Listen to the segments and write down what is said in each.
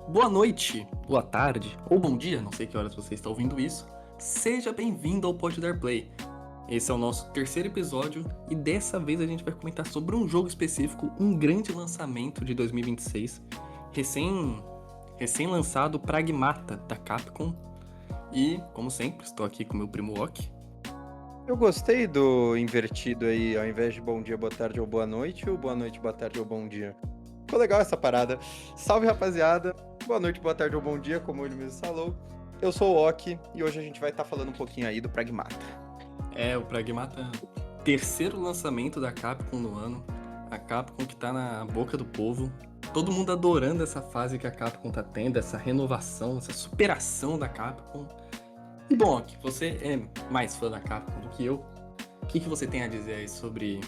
Boa noite, boa tarde ou bom dia, não sei que horas você está ouvindo isso. Seja bem-vindo ao Pode Dar Play. Esse é o nosso terceiro episódio e dessa vez a gente vai comentar sobre um jogo específico, um grande lançamento de 2026, recém-lançado Pragmata da Capcom. E, como sempre, estou aqui com meu primo Ok. Eu gostei do invertido aí, ao invés de bom dia, boa tarde ou boa noite, ou boa noite, boa tarde ou bom dia. Ficou legal essa parada. Salve, rapaziada. Boa noite, boa tarde ou bom dia, como ele mesmo falou. Eu sou o Ok e hoje a gente vai estar falando um pouquinho aí do Pragmata. O Pragmata, terceiro lançamento da Capcom no ano. A Capcom que tá na boca do povo. Todo mundo adorando essa fase que a Capcom tá tendo, essa renovação, essa superação da Capcom. E bom, que você é mais fã da Capcom do que eu. O que você tem a dizer aí sobre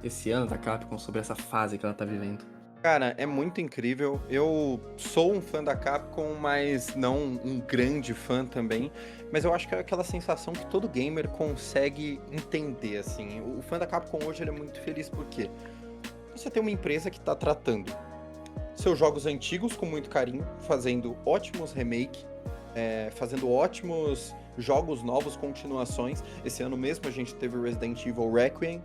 esse ano da Capcom, sobre essa fase que ela tá vivendo? Cara, é muito incrível. Eu sou um fã da Capcom, mas não um grande fã também. Mas eu acho que é aquela sensação que todo gamer consegue entender, assim. O fã da Capcom hoje ele é muito feliz porque você tem uma empresa que está tratando seus jogos antigos com muito carinho, fazendo ótimos remakes, fazendo ótimos jogos novos, continuações. Esse ano mesmo a gente teve Resident Evil Requiem.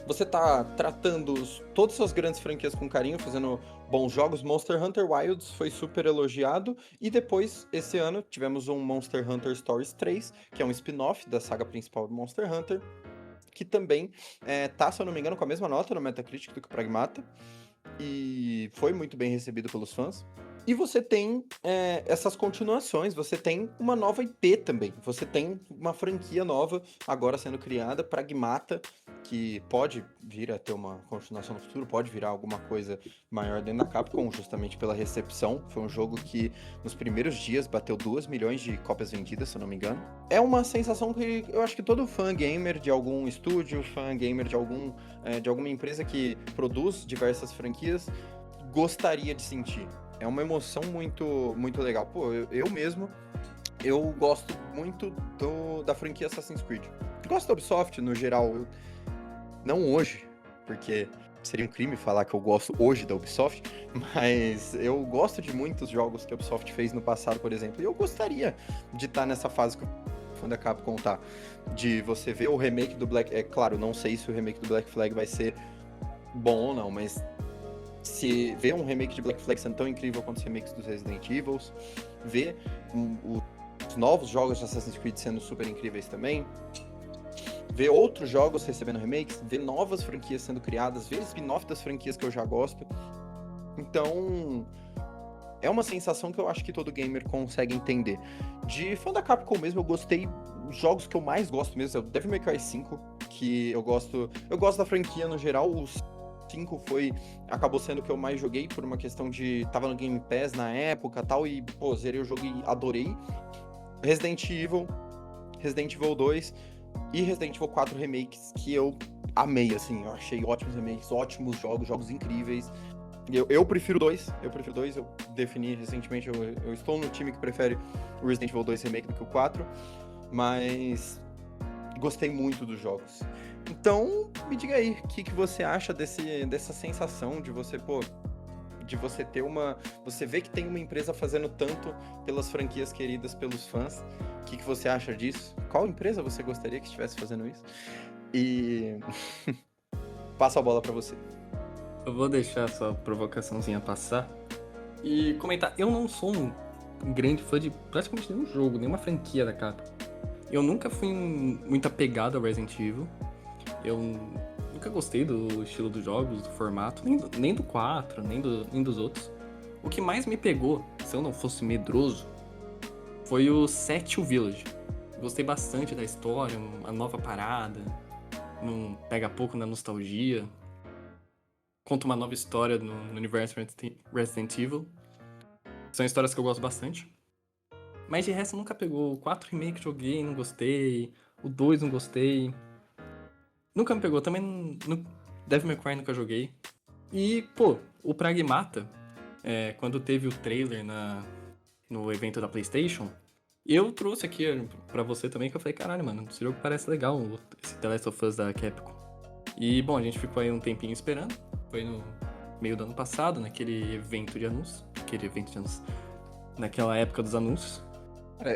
Você tá tratando todas as suas grandes franquias com carinho, fazendo bons jogos. Monster Hunter Wilds foi super elogiado. E depois, esse ano, tivemos um Monster Hunter Stories 3, que é um spin-off da saga principal do Monster Hunter, que também tá, se eu não me engano, com a mesma nota no Metacritic do que o Pragmata. E foi muito bem recebido pelos fãs. E você tem essas continuações, você tem uma nova IP também, você tem uma franquia nova agora sendo criada, Pragmata, que pode vir a ter uma continuação no futuro, pode virar alguma coisa maior dentro da Capcom, justamente pela recepção. Foi um jogo que nos primeiros dias bateu 2 milhões de cópias vendidas, se eu não me engano. É uma sensação que eu acho que todo fã gamer de algum estúdio, fã gamer de alguma empresa que produz diversas franquias, gostaria de sentir. É uma emoção muito, muito legal. Pô, eu mesmo, eu gosto muito da franquia Assassin's Creed. Gosto da Ubisoft no geral, não hoje, porque seria um crime falar que eu gosto hoje da Ubisoft, mas eu gosto de muitos jogos que a Ubisoft fez no passado, por exemplo, e eu gostaria de estar nessa fase que o fã da Capcom tá, de você ver o remake do Black... É claro, não sei se o remake do Black Flag vai ser bom ou não, mas se ver um remake de Black Flag sendo tão incrível quanto os remakes dos Resident Evil, ver os novos jogos de Assassin's Creed sendo super incríveis também, ver outros jogos recebendo remakes, ver novas franquias sendo criadas, ver spin-off das franquias que eu já gosto. Então, é uma sensação que eu acho que todo gamer consegue entender. De fã da Capcom mesmo, eu gostei. Os jogos que eu mais gosto mesmo é o Devil May Cry 5, que eu gosto. Eu gosto da franquia no geral. O 5 acabou sendo o que eu mais joguei por uma questão de tava no Game Pass na época, tal, e pô, zerei o jogo e adorei. Resident Evil 2 e Resident Evil 4 remakes que eu amei, assim, eu achei ótimos remakes, ótimos jogos, jogos incríveis. Eu prefiro dois, eu defini recentemente, eu estou no time que prefere o Resident Evil 2 Remake do que o 4, mas gostei muito dos jogos. Então, me diga aí, o que você acha dessa sensação de você, pô, de você ter você vê que tem uma empresa fazendo tanto pelas franquias queridas pelos fãs. O que você acha disso? Qual empresa você gostaria que estivesse fazendo isso? E passo a bola pra você. Eu vou deixar a sua provocaçãozinha passar e comentar. Eu não sou um grande fã de praticamente nenhum jogo, nenhuma franquia da Capcom. Eu nunca fui muito apegado ao Resident Evil. Eu nunca gostei do estilo dos jogos, do formato, nem do 4, nem dos outros. O que mais me pegou, se eu não fosse medroso, foi o 7 o Village. Gostei bastante da história, uma nova parada, não pega pouco na nostalgia. Conta uma nova história no universo Resident Evil. São histórias que eu gosto bastante. Mas de resto nunca pegou. O 4 Remake joguei, não gostei. O 2 não gostei. Nunca me pegou. Também Devil May Cry nunca joguei. E, pô, o Pragmata, quando teve o trailer no evento da PlayStation, eu trouxe aqui pra você também, que eu falei, caralho, mano, esse jogo parece legal, esse The Last of Us da Capcom. E, bom, a gente ficou aí um tempinho esperando. Foi no meio do ano passado, naquele evento de anúncio. naquela época dos anúncios.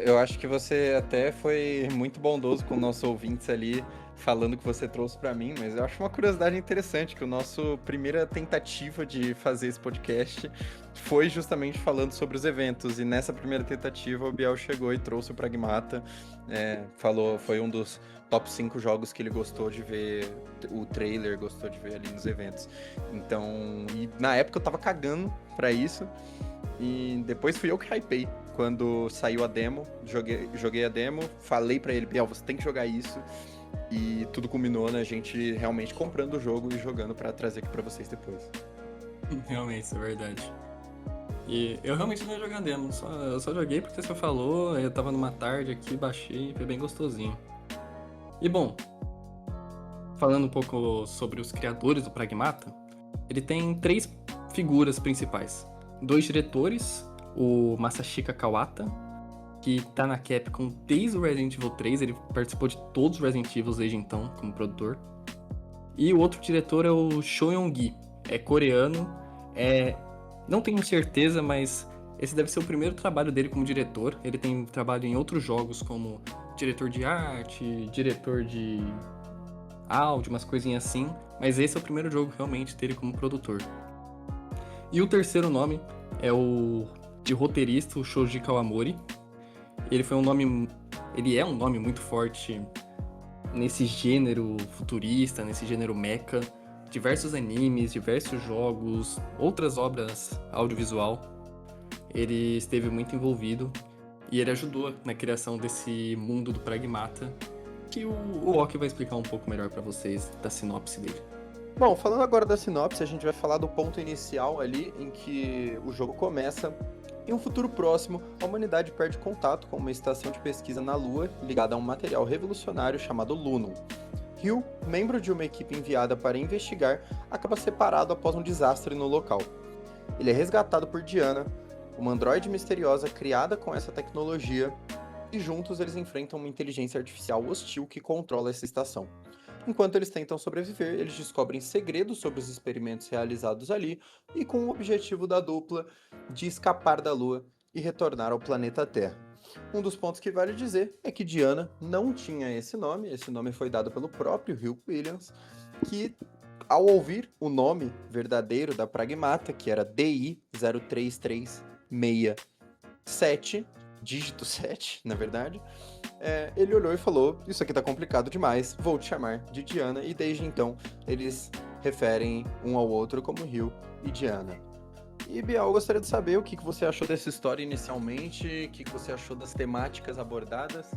Eu acho que você até foi muito bondoso com nossos ouvintes ali, falando que você trouxe pra mim, mas eu acho uma curiosidade interessante que o nosso primeira tentativa de fazer esse podcast foi justamente falando sobre os eventos, e nessa primeira tentativa o Biel chegou e trouxe o Pragmata, falou, foi um dos top 5 jogos que ele gostou de ver, o trailer gostou de ver ali nos eventos. Então, e na época eu tava cagando pra isso, e depois fui eu que hypei. Quando saiu a demo, joguei a demo, falei pra ele, Biel, você tem que jogar isso. E tudo culminou na gente realmente comprando o jogo e jogando pra trazer aqui pra vocês depois. Realmente, isso é verdade. E eu realmente não ia jogar demo, eu só joguei porque você falou, eu tava numa tarde aqui, baixei e foi bem gostosinho. E bom, falando um pouco sobre os criadores do Pragmata, ele tem 3 figuras principais. 2 diretores, o Masashika Kawata, que tá na Capcom desde o Resident Evil 3, ele participou de todos os Resident Evil desde então, como produtor. E o outro diretor é o Sho Yong-gi, é coreano, não tenho certeza, mas esse deve ser o primeiro trabalho dele como diretor. Ele tem trabalho em outros jogos como diretor de arte, diretor de áudio, umas coisinhas assim, mas esse é o primeiro jogo realmente dele como produtor. E o terceiro nome é o de roteirista, o Shoji Kawamori. Ele é um nome muito forte nesse gênero futurista, nesse gênero mecha. Diversos animes, diversos jogos, outras obras audiovisual. Ele esteve muito envolvido e ele ajudou na criação desse mundo do Pragmata, que o Ok vai explicar um pouco melhor pra vocês da sinopse dele. Bom, falando agora da sinopse, a gente vai falar do ponto inicial ali em que o jogo começa. Em um futuro próximo, a humanidade perde contato com uma estação de pesquisa na Lua ligada a um material revolucionário chamado Lunum. Ryu, membro de uma equipe enviada para investigar, acaba separado após um desastre no local. Ele é resgatado por Diana, uma androide misteriosa criada com essa tecnologia, e juntos eles enfrentam uma inteligência artificial hostil que controla essa estação. Enquanto eles tentam sobreviver, eles descobrem segredos sobre os experimentos realizados ali e com o objetivo da dupla de escapar da Lua e retornar ao planeta Terra. Um dos pontos que vale dizer é que Diana não tinha esse nome foi dado pelo próprio Ryu Williams, que ao ouvir o nome verdadeiro da Pragmata, que era DI033667, dígito 7, na verdade, ele olhou e falou, isso aqui tá complicado demais, vou te chamar de Diana, e desde então eles referem um ao outro como Ryu e Diana. E Biel, eu gostaria de saber o que você achou dessa história inicialmente, o que você achou das temáticas abordadas.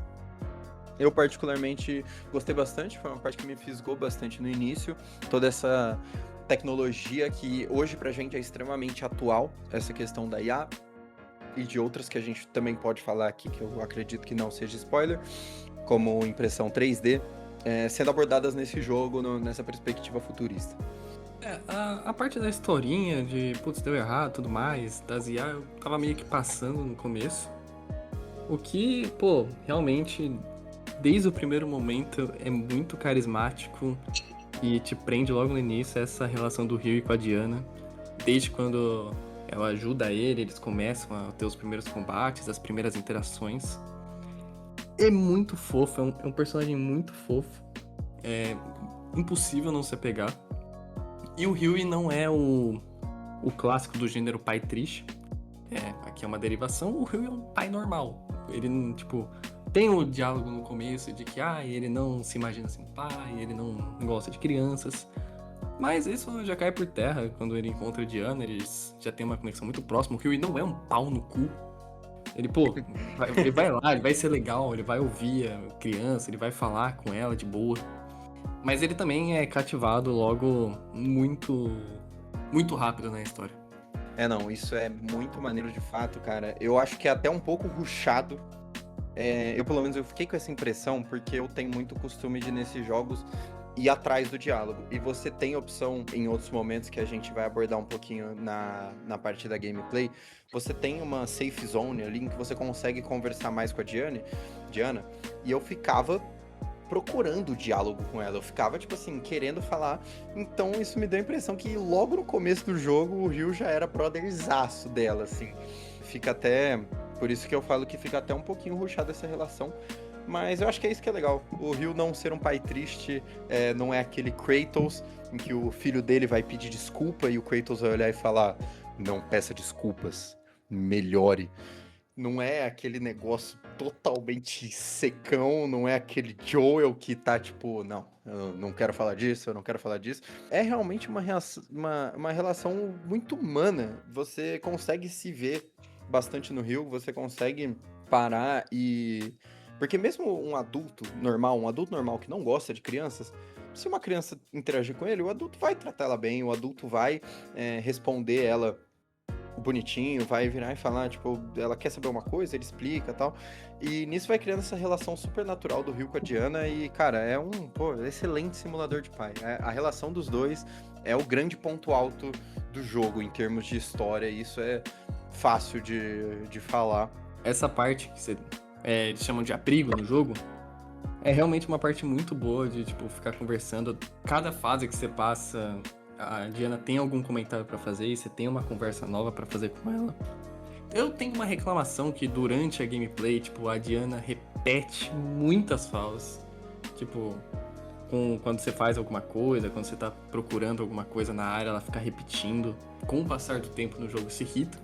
Eu particularmente gostei bastante, foi uma parte que me fisgou bastante no início, toda essa tecnologia que hoje pra gente é extremamente atual, essa questão da IA, e de outras que a gente também pode falar aqui, que eu acredito que não seja spoiler, como impressão 3D, sendo abordadas nesse jogo, nessa perspectiva futurista. A parte da historinha de, putz, deu errado e tudo mais, das IA, eu tava meio que passando no começo. O que, realmente, desde o primeiro momento, é muito carismático e te prende logo no início essa relação do Ryu com a Diana. Desde quando ela ajuda ele, eles começam a ter os primeiros combates, as primeiras interações. É muito fofo, é um personagem muito fofo. É impossível não se apegar. E o Ryu não é o clássico do gênero pai triste. Aqui é uma derivação. O Ryu é um pai normal. Ele, tem o diálogo no começo de que ele não se imagina sem pai, ele não gosta de crianças. Mas isso já cai por terra quando ele encontra a Diana, eles já tem uma conexão muito próxima. O Ryu não é um pau no cu. Ele, ele vai lá, ele vai ser legal, ele vai ouvir a criança, ele vai falar com ela de boa. Mas ele também é cativado logo muito, muito rápido na história. Não, isso é muito maneiro de fato, cara. Eu acho que é até um pouco rushado. Eu, pelo menos, eu fiquei com essa impressão, porque eu tenho muito costume de, nesses jogos, ir atrás do diálogo. E você tem opção, em outros momentos, que a gente vai abordar um pouquinho na parte da gameplay, você tem uma safe zone ali, em que você consegue conversar mais com a Diana, e eu ficava procurando diálogo com ela, eu ficava, querendo falar. Então isso me deu a impressão que logo no começo do jogo o Ryu já era brotherzaço dela, assim. fica até... Por isso que eu falo que fica até um pouquinho rushada essa relação. Mas eu acho que é isso que é legal. O Ryu não ser um pai triste, não é aquele Kratos em que o filho dele vai pedir desculpa e o Kratos vai olhar e falar: não peça desculpas, melhore. Não é aquele negócio totalmente secão, não é aquele Joel que tá tipo, não, eu não quero falar disso, eu não quero falar disso. É realmente uma relação muito humana. Você consegue se ver bastante no Ryu, você consegue parar e... Porque mesmo um adulto normal que não gosta de crianças, se uma criança interagir com ele, o adulto vai tratar ela bem, o adulto vai responder ela bonitinho, vai virar e falar, tipo, ela quer saber uma coisa, ele explica e tal. E nisso vai criando essa relação super natural do Ryu com a Diana e, cara, é um, excelente simulador de pai. A relação dos dois é o grande ponto alto do jogo em termos de história, e isso é fácil de falar. Essa parte que eles chamam de abrigo no jogo, é realmente uma parte muito boa de, tipo, ficar conversando. Cada fase que você passa, a Diana tem algum comentário pra fazer e você tem uma conversa nova pra fazer com ela. Eu tenho uma reclamação que durante a gameplay, tipo, a Diana repete muitas falas. Tipo, quando você faz alguma coisa, quando você tá procurando alguma coisa na área, ela fica repetindo. Com o passar do tempo no jogo se irrita.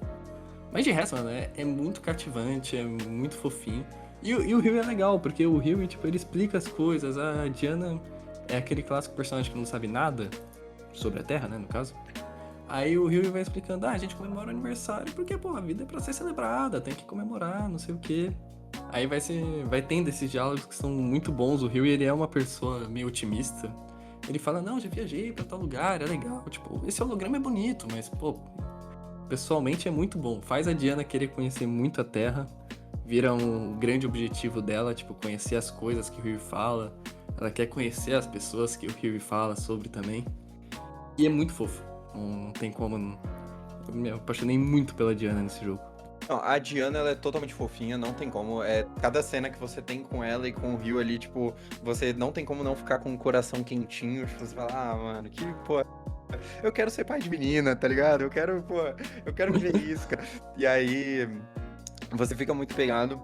Mas de resto, mano, é muito cativante, é muito fofinho. E o Ryu é legal, porque o Ryu, tipo, ele explica as coisas. A Diana é aquele clássico personagem que não sabe nada sobre a Terra, né, no caso. Aí o Ryu vai explicando, a gente comemora o aniversário porque, pô, a vida é pra ser celebrada, tem que comemorar, não sei o quê. Aí vai tendo esses diálogos que são muito bons. O Ryu, ele é uma pessoa meio otimista. Ele fala, não, já viajei pra tal lugar, é legal. Tipo, esse holograma é bonito, mas, pô, pessoalmente é muito bom. Faz a Diana querer conhecer muito a Terra. Vira um grande objetivo dela, tipo, conhecer as coisas que o Ryu fala. Ela quer conhecer as pessoas que o Ryu fala sobre também. E é muito fofo. Não tem como... Eu me apaixonei muito pela Diana nesse jogo. Não, a Diana, ela é totalmente fofinha, não tem como. Cada cena que você tem com ela e com o Ryu ali, tipo, você não tem como não ficar com o coração quentinho. Tipo, você fala, mano, que, pô... Eu quero ser pai de menina, tá ligado? Eu quero ver isso, cara. E aí, você fica muito pegado.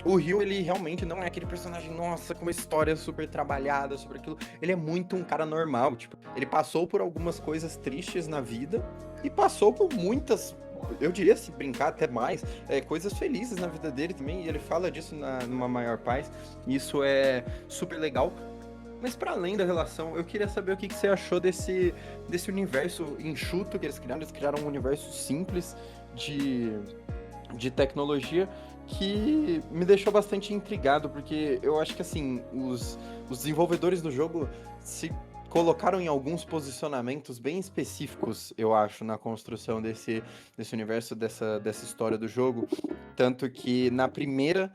O Ryu, ele realmente não é aquele personagem, nossa, com uma história super trabalhada sobre aquilo. Ele é muito um cara normal, tipo, ele passou por algumas coisas tristes na vida e passou por muitas, eu diria, se brincar até mais, coisas felizes na vida dele também, e ele fala disso numa maior paz. Isso é super legal. Mas para além da relação, eu queria saber o que você achou desse universo enxuto que eles criaram. Eles criaram um universo simples de tecnologia que me deixou bastante intrigado, porque eu acho que, assim, os desenvolvedores do jogo se colocaram em alguns posicionamentos bem específicos, eu acho, na construção desse universo, dessa história do jogo. Tanto que na primeira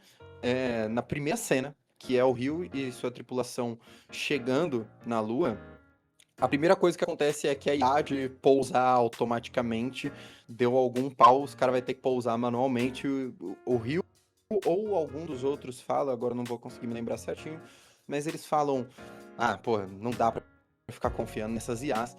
cena, que é o Ryu e sua tripulação chegando na Lua, a primeira coisa que acontece é que a IA de pousar automaticamente deu algum pau, os caras vão ter que pousar manualmente. O Ryu ou algum dos outros fala, agora não vou conseguir me lembrar certinho, mas eles falam, não dá pra ficar confiando nessas IAs.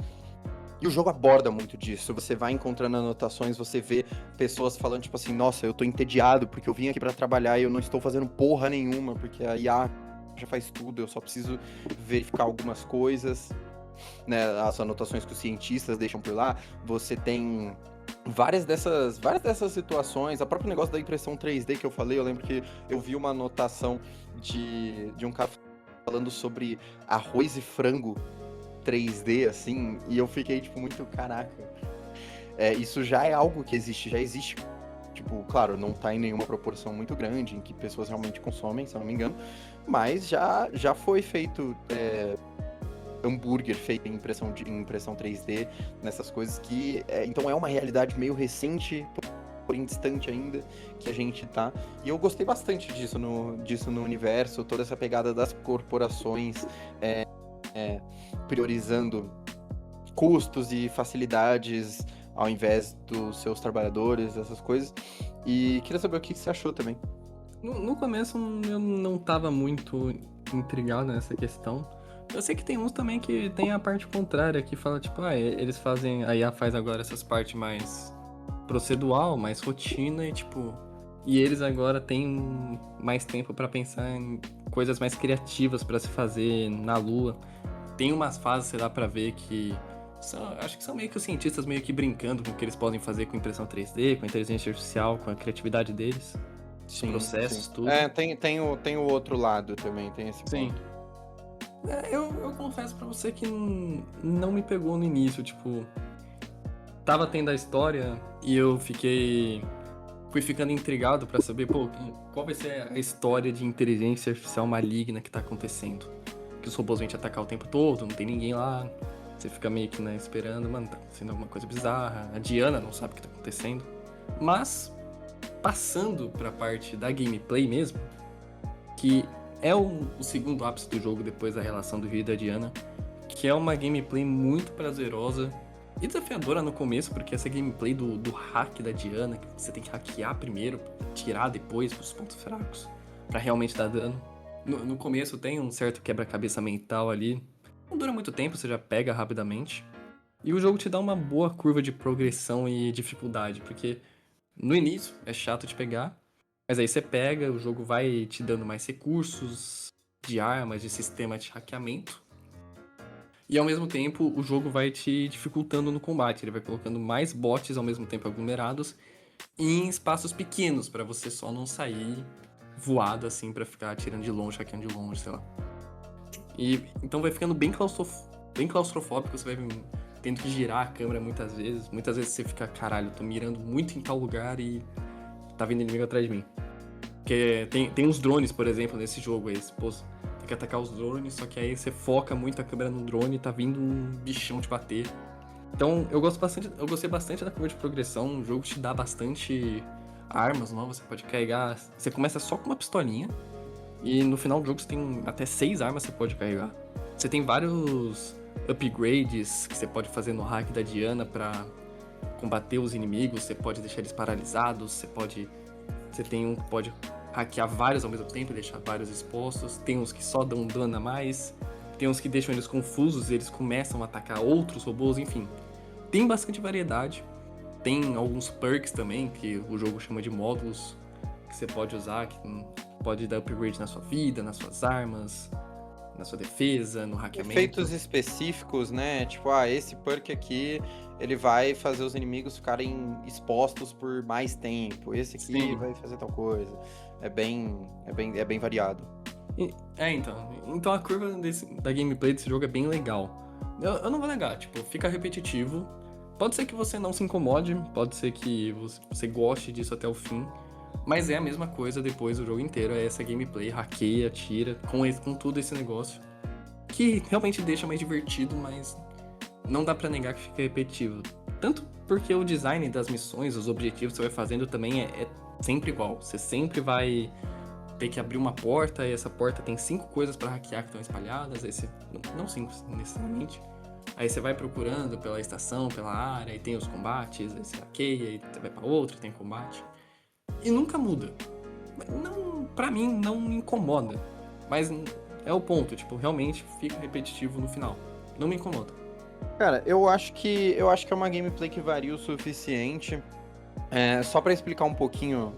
E o jogo aborda muito disso. Você vai encontrando anotações, você vê pessoas falando, tipo assim, nossa, eu tô entediado porque eu vim aqui pra trabalhar e eu não estou fazendo porra nenhuma, porque a IA já faz tudo, eu só preciso verificar algumas coisas, né? As anotações que os cientistas deixam por lá. Você tem várias dessas situações. O próprio negócio da impressão 3D que eu falei, eu lembro que eu vi uma anotação de um cara falando sobre arroz e frango 3D, assim, e eu fiquei, tipo, muito, caraca. Isso já é algo que já existe, tipo, claro, não tá em nenhuma proporção muito grande, em que pessoas realmente consomem, se eu não me engano, mas já foi feito hambúrguer feito em impressão 3D, nessas coisas que... então é uma realidade meio recente, porém distante ainda, que a gente tá. E eu gostei bastante disso no universo, toda essa pegada das corporações priorizando custos e facilidades ao invés dos seus trabalhadores, essas coisas. E queria saber o que você achou também. No começo eu não tava muito intrigado nessa questão. Eu sei que tem uns também que tem a parte contrária, que fala, tipo, a IA faz agora essas partes mais procedural, mais rotina e tipo... E eles agora têm mais tempo pra pensar em coisas mais criativas pra se fazer na Lua. Tem umas fases, sei lá, pra ver que... acho que são meio que os cientistas meio que brincando com o que eles podem fazer com impressão 3D, com a inteligência artificial, com a criatividade deles. Os Sim, processos, sim. tudo. Tem o outro lado também, tem esse Sim. ponto. Eu confesso pra você que não me pegou no início, tipo... Tava tendo a história e eu fui ficando intrigado pra saber, pô, qual vai ser a história de inteligência artificial maligna que tá acontecendo. Que os robôs vêm te atacar o tempo todo, não tem ninguém lá. Você fica meio que, né, esperando, mano, tá acontecendo alguma coisa bizarra. A Diana não sabe o que tá acontecendo. Mas, passando pra parte da gameplay mesmo, que é o segundo ápice do jogo depois da relação do Rio e da Diana, que é uma gameplay muito prazerosa e desafiadora no começo, porque essa gameplay do hack da Diana, que você tem que hackear primeiro, tirar depois pros pontos fracos, pra realmente dar dano. No começo tem um certo quebra-cabeça mental ali, não dura muito tempo, você já pega rapidamente. E o jogo te dá uma boa curva de progressão e dificuldade, porque no início é chato de pegar, mas aí você pega, o jogo vai te dando mais recursos de armas, de sistema de hackeamento. E ao mesmo tempo, o jogo vai te dificultando no combate. Ele vai colocando mais bots ao mesmo tempo aglomerados em espaços pequenos, pra você só não sair voado assim, pra ficar atirando de longe, hackeando de longe, sei lá. E então vai ficando bem claustrofóbico, você vai tendo que girar a câmera muitas vezes. Muitas vezes você fica, caralho, eu tô mirando muito em tal lugar e tá vindo inimigo atrás de mim. Porque tem uns drones, por exemplo, nesse jogo aí. Pô, tem que atacar os drones, só que aí você foca muito a câmera no drone e tá vindo um bichão te bater. Então eu gostei bastante da curva de progressão. O jogo te dá bastante armas novas, você pode carregar. Você começa só com uma pistolinha. E no final do jogo você tem até 6 armas que você pode carregar. Você tem vários upgrades que você pode fazer no hack da Diana pra combater os inimigos. Você pode deixar eles paralisados, você tem um que pode hackear vários ao mesmo tempo e deixar vários expostos. Tem uns que só dão dano a mais. Tem uns que deixam eles confusos e eles começam a atacar outros robôs, enfim. Tem bastante variedade. Tem alguns perks também, que o jogo chama de módulos, que você pode usar, que pode dar upgrade na sua vida, nas suas armas, na sua defesa, no hackeamento. Efeitos específicos, né? Tipo, esse perk aqui, ele vai fazer os inimigos ficarem expostos por mais tempo. Esse aqui Sim. vai fazer tal coisa. É bem variado. Então a curva da gameplay desse jogo é bem legal. Eu não vou negar, tipo, fica repetitivo. Pode ser que você não se incomode, pode ser que você goste disso até o fim. Mas é a mesma coisa depois do jogo inteiro, é essa gameplay, hackeia, tira, com tudo esse negócio. Que realmente deixa mais divertido, mas não dá pra negar que fica repetitivo. Tanto porque o design das missões, os objetivos que você vai fazendo também é sempre igual. Você sempre vai ter que abrir uma porta, e essa porta tem 5 coisas pra hackear que estão espalhadas, aí você... Não 5 necessariamente. Aí você vai procurando pela estação, pela área, aí tem os combates, aí você hackeia, aí você vai pra outro, tem combate. E nunca muda. Não, pra mim, não me incomoda. Mas é o ponto, tipo, realmente fica repetitivo no final. Não me incomoda. Cara, eu acho que é uma gameplay que varia o suficiente. Só pra explicar um pouquinho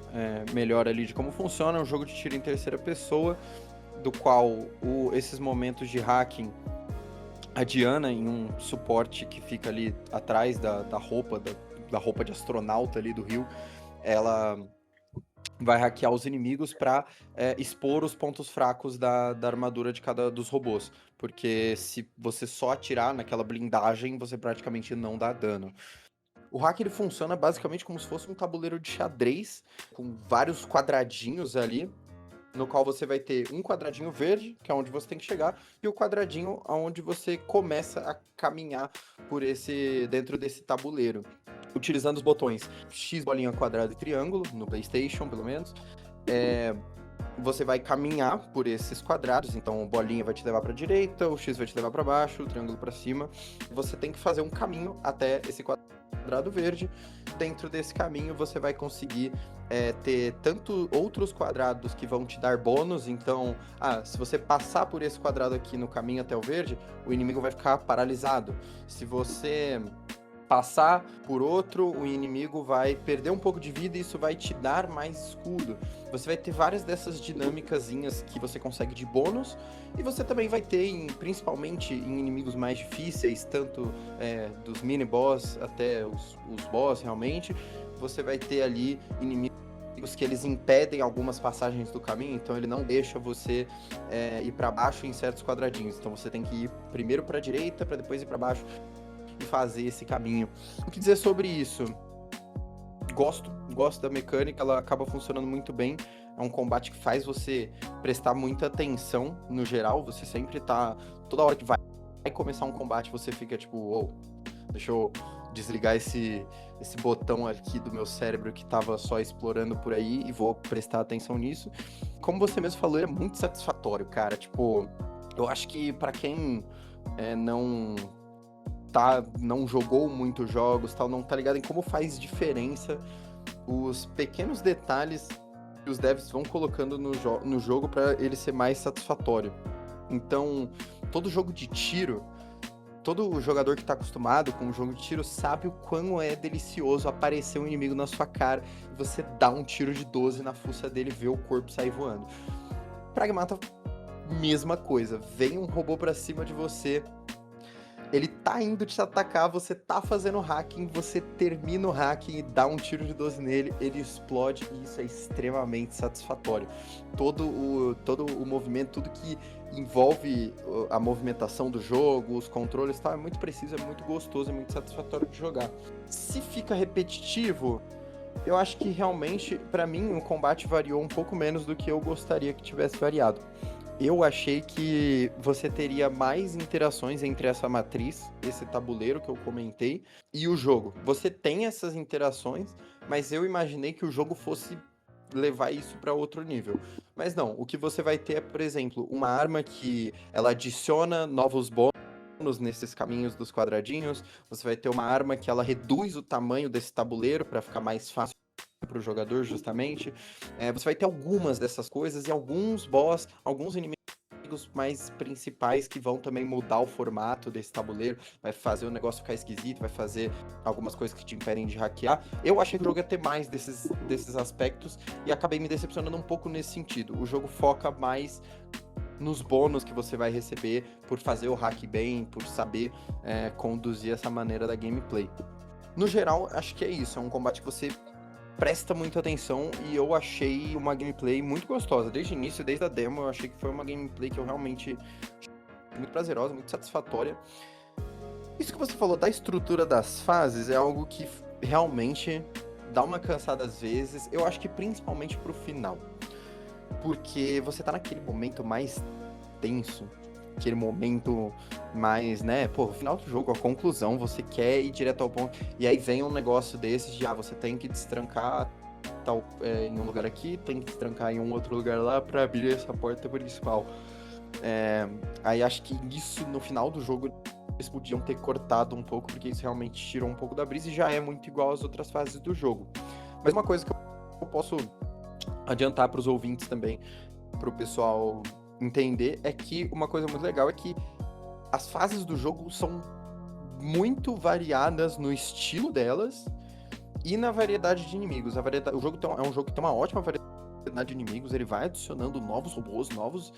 melhor ali de como funciona, é um jogo de tiro em terceira pessoa, do qual esses momentos de hacking, a Diana, em um suporte que fica ali atrás da roupa de astronauta ali do Rio, ela vai hackear os inimigos para expor os pontos fracos da armadura de cada dos robôs. Porque se você só atirar naquela blindagem, você praticamente não dá dano. O hack ele funciona basicamente como se fosse um tabuleiro de xadrez, com vários quadradinhos ali, no qual você vai ter um quadradinho verde, que é onde você tem que chegar, e o quadradinho onde você começa a caminhar dentro desse tabuleiro. Utilizando os botões X, bolinha, quadrado e triângulo, no PlayStation, pelo menos, você vai caminhar por esses quadrados, então o bolinha vai te levar para a direita, o X vai te levar para baixo, o triângulo para cima. Você tem que fazer um caminho até esse quadrado verde. Dentro desse caminho você vai conseguir ter tanto outros quadrados que vão te dar bônus, então, se você passar por esse quadrado aqui no caminho até o verde, o inimigo vai ficar paralisado. Se você passar por outro, o inimigo vai perder um pouco de vida e isso vai te dar mais escudo. Você vai ter várias dessas dinâmicazinhas que você consegue de bônus, e você também vai ter, principalmente em inimigos mais difíceis, tanto dos mini-boss até os boss realmente, você vai ter ali inimigos que eles impedem algumas passagens do caminho, então ele não deixa você ir para baixo em certos quadradinhos. Então você tem que ir primeiro para a direita, para depois ir para baixo e fazer esse caminho. O que dizer sobre isso? Gosto da mecânica, ela acaba funcionando muito bem. É um combate que faz você prestar muita atenção no geral. Você sempre tá. Toda hora que vai começar um combate, você fica tipo, oh, deixa eu desligar esse botão aqui do meu cérebro que tava só explorando por aí e vou prestar atenção nisso. Como você mesmo falou, é muito satisfatório, cara. Tipo, eu acho que pra quem não jogou muitos jogos, tal, não tá ligado em como faz diferença os pequenos detalhes que os devs vão colocando no jogo para ele ser mais satisfatório. Então, todo jogo de tiro, todo jogador que tá acostumado com um jogo de tiro sabe o quão é delicioso aparecer um inimigo na sua cara e você dá um tiro de 12 na fuça dele e ver o corpo sair voando. Pragmata, mesma coisa. Vem um robô pra cima de você, ele tá indo te atacar, você tá fazendo hacking, você termina o hacking e dá um tiro de 12 nele, ele explode e isso é extremamente satisfatório. Todo o movimento, tudo que envolve a movimentação do jogo, os controles e tal, é muito preciso, é muito gostoso, é muito satisfatório de jogar. Se fica repetitivo, eu acho que realmente, pra mim, o combate variou um pouco menos do que eu gostaria que tivesse variado. Eu achei que você teria mais interações entre essa matriz, esse tabuleiro que eu comentei, e o jogo. Você tem essas interações, mas eu imaginei que o jogo fosse levar isso para outro nível. Mas não, o que você vai ter é, por exemplo, uma arma que ela adiciona novos bônus nesses caminhos dos quadradinhos. Você vai ter uma arma que ela reduz o tamanho desse tabuleiro para ficar mais fácil para o jogador, justamente. Você vai ter algumas dessas coisas e alguns boss, alguns inimigos mais principais que vão também mudar o formato desse tabuleiro, vai fazer o negócio ficar esquisito, vai fazer algumas coisas que te impedem de hackear. Eu achei que o jogo ia ter mais desses aspectos e acabei me decepcionando um pouco nesse sentido. O jogo foca mais nos bônus que você vai receber por fazer o hack bem, por saber conduzir essa maneira da gameplay. No geral, acho que é isso, é um combate que você presta muita atenção e eu achei uma gameplay muito gostosa. Desde o início, desde a demo, eu achei que foi uma gameplay que eu realmente achei muito prazerosa, muito satisfatória. Isso que você falou da estrutura das fases é algo que realmente dá uma cansada às vezes. Eu acho que principalmente pro final. Porque você tá naquele momento mais tenso, aquele momento mais, né, pô, final do jogo, a conclusão, você quer ir direto ao ponto, e aí vem um negócio desses de, você tem que destrancar tal, em um lugar aqui, tem que destrancar em um outro lugar lá pra abrir essa porta principal. Aí acho que isso, no final do jogo, eles podiam ter cortado um pouco, porque isso realmente tirou um pouco da brisa e já é muito igual às outras fases do jogo. Mas uma coisa que eu posso adiantar pros ouvintes também, pro pessoal entender, é que uma coisa muito legal é que as fases do jogo são muito variadas no estilo delas e na variedade de inimigos. O jogo é um jogo que tem uma ótima variedade de inimigos, ele vai adicionando novos robôs, novos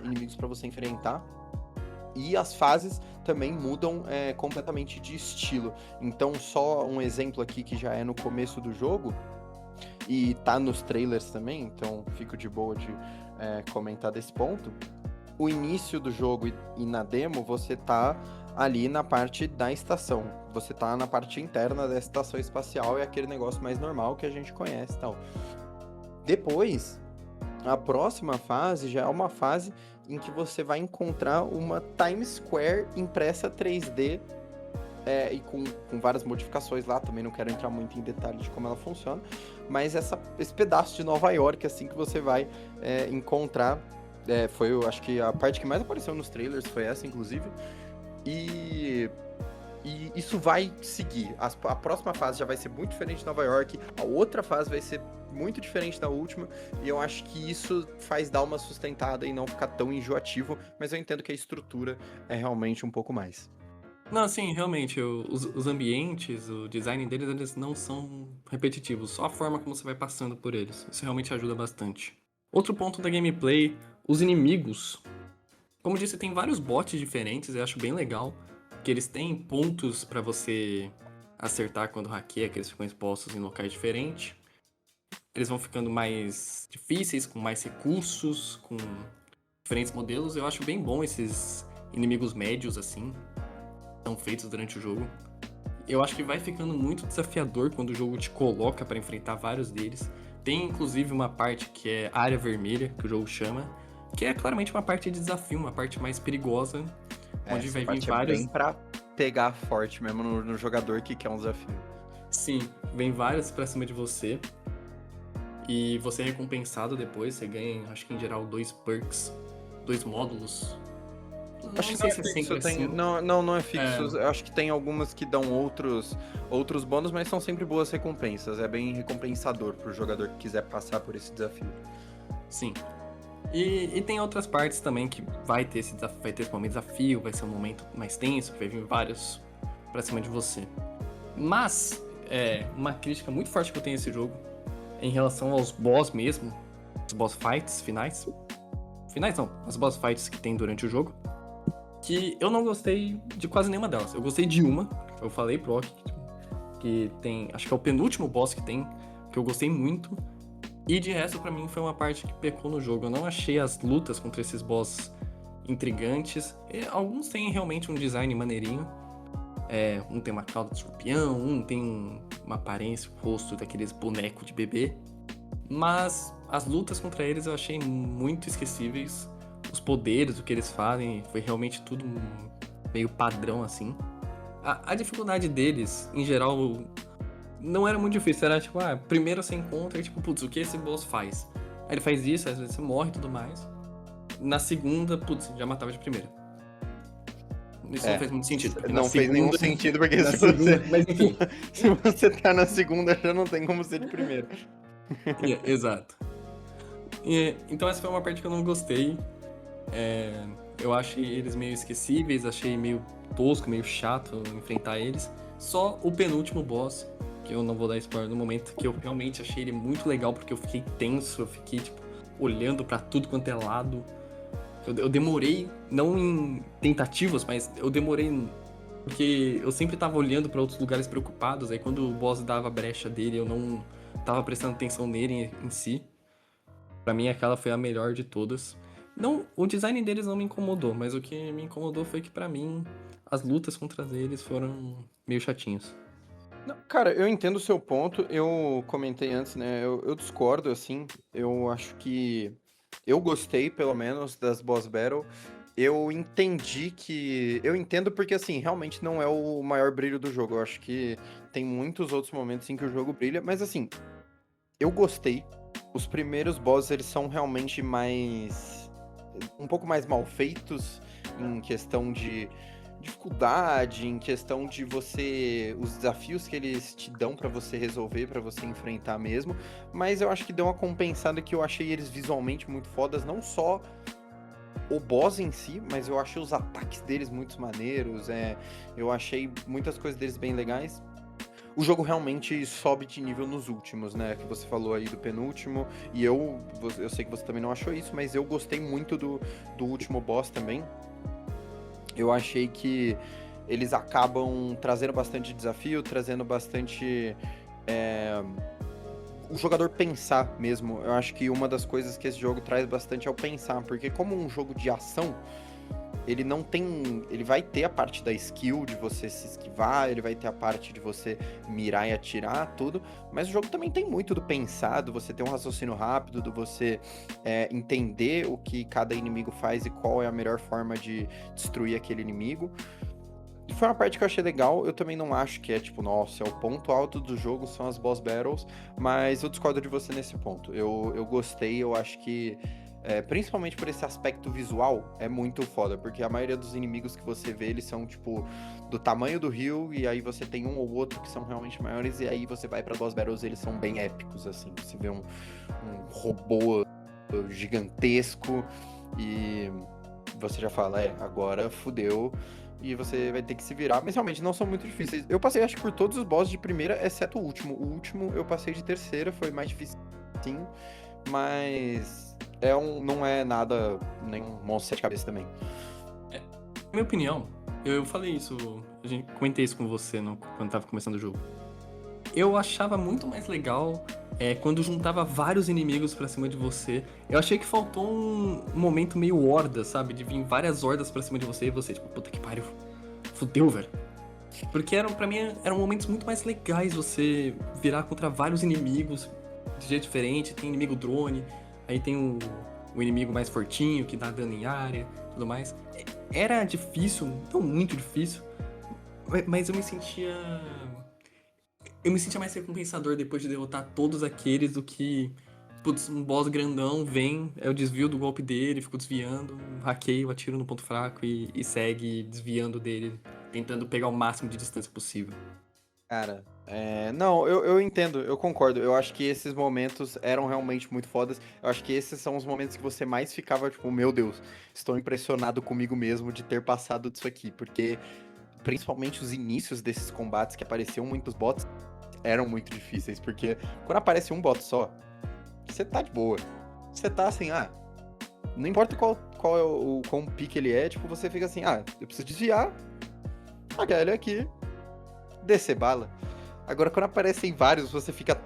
inimigos para você enfrentar. E as fases também mudam completamente de estilo. Então, só um exemplo aqui que já é no começo do jogo, e tá nos trailers também, então fico de boa de comentar desse ponto. O início do jogo e na demo, você tá ali na parte da estação. Você tá na parte interna da estação espacial, é aquele negócio mais normal que a gente conhece e tal. Depois, a próxima fase já é uma fase em que você vai encontrar uma Times Square impressa 3D e com várias modificações lá, também não quero entrar muito em detalhe de como ela funciona, mas esse pedaço de Nova York, assim, que você vai encontrar, foi, eu acho que a parte que mais apareceu nos trailers foi essa, inclusive, e isso vai seguir. A próxima fase já vai ser muito diferente de Nova York, a outra fase vai ser muito diferente da última, e eu acho que isso faz dar uma sustentada e não ficar tão enjoativo, mas eu entendo que a estrutura é realmente um pouco mais. Não, assim, realmente, os ambientes, o design deles, eles não são repetitivos, só a forma como você vai passando por eles. Isso realmente ajuda bastante. Outro ponto da gameplay, os inimigos. Como eu disse, tem vários bots diferentes, eu acho bem legal, que eles têm pontos pra você acertar quando hackeia, que eles ficam expostos em locais diferentes. Eles vão ficando mais difíceis, com mais recursos, com diferentes modelos. Eu acho bem bom esses inimigos médios, assim, são feitos durante o jogo. Eu acho que vai ficando muito desafiador quando o jogo te coloca pra enfrentar vários deles. Tem inclusive uma parte que é área vermelha, que o jogo chama, que é claramente uma parte de desafio, uma parte mais perigosa, onde Essa vai vir parte é vários. bem pra pegar forte mesmo no jogador que quer um desafio. Sim, vem vários pra cima de você. E você é recompensado depois, você ganha, acho que em geral, 2 perks, 2 módulos. Acho Não que não sei é se é fixo, sempre assim. não é fixo. É, Eu acho que tem algumas que dão outros bônus, mas são sempre boas recompensas. É bem recompensador pro jogador que quiser passar por esse desafio. sim. E tem outras partes também que vai ter esse desafio, vai ter esse momento de desafio, vai ser um momento mais tenso, vai vir vários pra cima de você. Mas, uma crítica muito forte que eu tenho a esse jogo em relação aos boss mesmo, os boss fights finais. Finais não, as boss fights que tem durante o jogo. Que eu não gostei de quase nenhuma delas. Eu gostei de uma, eu falei pro Ok, que tem, acho que é o penúltimo boss que tem, que eu gostei muito. E de resto, pra mim, foi uma parte que pecou no jogo. Eu não achei as lutas contra esses boss intrigantes. E alguns têm realmente um design maneirinho. Um tem uma cauda de escorpião, um tem uma aparência, o rosto daqueles bonecos de bebê. Mas as lutas contra eles eu achei muito esquecíveis. Os poderes, o que eles fazem, foi realmente tudo meio padrão assim. A dificuldade deles, em geral, não era muito difícil. Era tipo, primeiro você encontra e tipo, putz, o que esse boss faz? Aí ele faz isso, às vezes você morre e tudo mais. Na segunda, putz, já matava de primeira. Isso não É, fez muito sentido, porque na não fez nenhum segunda. sentido, porque Na segunda. Mas enfim. se você tá na segunda, já não tem como ser de primeiro. Exato. Então essa foi uma parte que eu não gostei. Eu achei eles meio esquecíveis, achei meio tosco, meio chato enfrentar eles. Só o penúltimo boss, que eu não vou dar spoiler no momento, que eu realmente achei ele muito legal, porque eu fiquei tenso, eu fiquei, tipo, olhando pra tudo quanto é lado. Eu demorei, não em tentativas, mas eu demorei porque eu sempre tava olhando pra outros lugares preocupados, aí quando o boss dava a brecha dele, eu não tava prestando atenção nele em si. Pra mim, aquela foi a melhor de todas. Não, o design deles não me incomodou, mas o que me incomodou foi que, pra mim, as lutas contra eles foram meio chatinhas. Não, cara, eu entendo o seu ponto. Eu comentei antes, né? Eu discordo, assim. Eu acho que eu gostei, pelo menos, das boss battle. Eu entendi que. Eu entendo porque, assim, realmente não é o maior brilho do jogo. Eu acho que tem muitos outros momentos em que o jogo brilha, mas, assim, eu gostei. Os primeiros bosses, eles são realmente mais. Um pouco mais mal feitos em questão de dificuldade, em questão de você. Os desafios que eles te dão pra você resolver, pra você enfrentar mesmo. Mas eu acho que deu uma compensada que eu achei eles visualmente muito fodas, não só o boss em si, mas eu achei os ataques deles muito maneiros. Eu achei muitas coisas deles bem legais. O jogo realmente sobe de nível nos últimos, né? Que você falou aí do penúltimo. E eu sei que você também não achou isso, mas eu gostei muito do último boss também. Eu achei que eles acabam trazendo bastante desafio, trazendo bastante. O jogador pensar mesmo. Eu acho que uma das coisas que esse jogo traz bastante é o pensar, porque como um jogo de ação, ele não tem. Ele vai ter a parte da skill de você se esquivar, ele vai ter a parte de você mirar e atirar, tudo. Mas o jogo também tem muito do pensar, do você ter um raciocínio rápido, do você entender o que cada inimigo faz e qual é a melhor forma de destruir aquele inimigo. E foi uma parte que eu achei legal. Eu também não acho que é tipo, nossa, é o ponto alto do jogo, são as boss battles, mas eu discordo de você nesse ponto. Eu gostei, eu acho que principalmente por esse aspecto visual, é muito foda, porque a maioria dos inimigos que você vê, eles são, tipo, do tamanho do rio, e aí você tem um ou outro que são realmente maiores, e aí você vai pra boss battles, eles são bem épicos, assim. Você vê um robô gigantesco, e você já fala, agora fudeu e você vai ter que se virar, mas realmente não são muito difíceis. Eu passei, acho que por todos os bosses de primeira, exceto o último. O último eu passei de terceira, foi mais difícil sim, mas não é nada, nem um monstro de sete cabeças também. Na minha opinião, eu falei isso, comentei isso com você quando tava começando o jogo. Eu achava muito mais legal quando juntava vários inimigos pra cima de você. Eu achei que faltou um momento meio horda, sabe? De vir várias hordas pra cima de você e você, tipo, puta que pariu, fudeu, velho. Porque pra mim eram momentos muito mais legais você virar contra vários inimigos de jeito diferente. Tem inimigo drone, aí tem o inimigo mais fortinho que dá dano em área, tudo mais. Era difícil, não muito difícil, mas eu me sentia mais recompensador depois de derrotar todos aqueles do que, putz, um boss grandão vem, eu desvio do golpe dele, fico desviando, hackeio, atiro no ponto fraco e segue desviando dele, tentando pegar o máximo de distância possível. Cara, não, eu entendo, eu concordo. Eu acho que esses momentos eram realmente muito fodas. Eu acho que esses são os momentos que você mais ficava, tipo, meu Deus, estou impressionado comigo mesmo de ter passado disso aqui. Porque, principalmente os inícios desses combates que apareciam muitos bots, eram muito difíceis. Porque quando aparece um bot só, você tá de boa. Você tá assim, não importa qual é o quão pique ele é, tipo, você fica assim, eu preciso desviar, pegar ele aqui, descer bala. Agora, quando aparecem vários, você fica,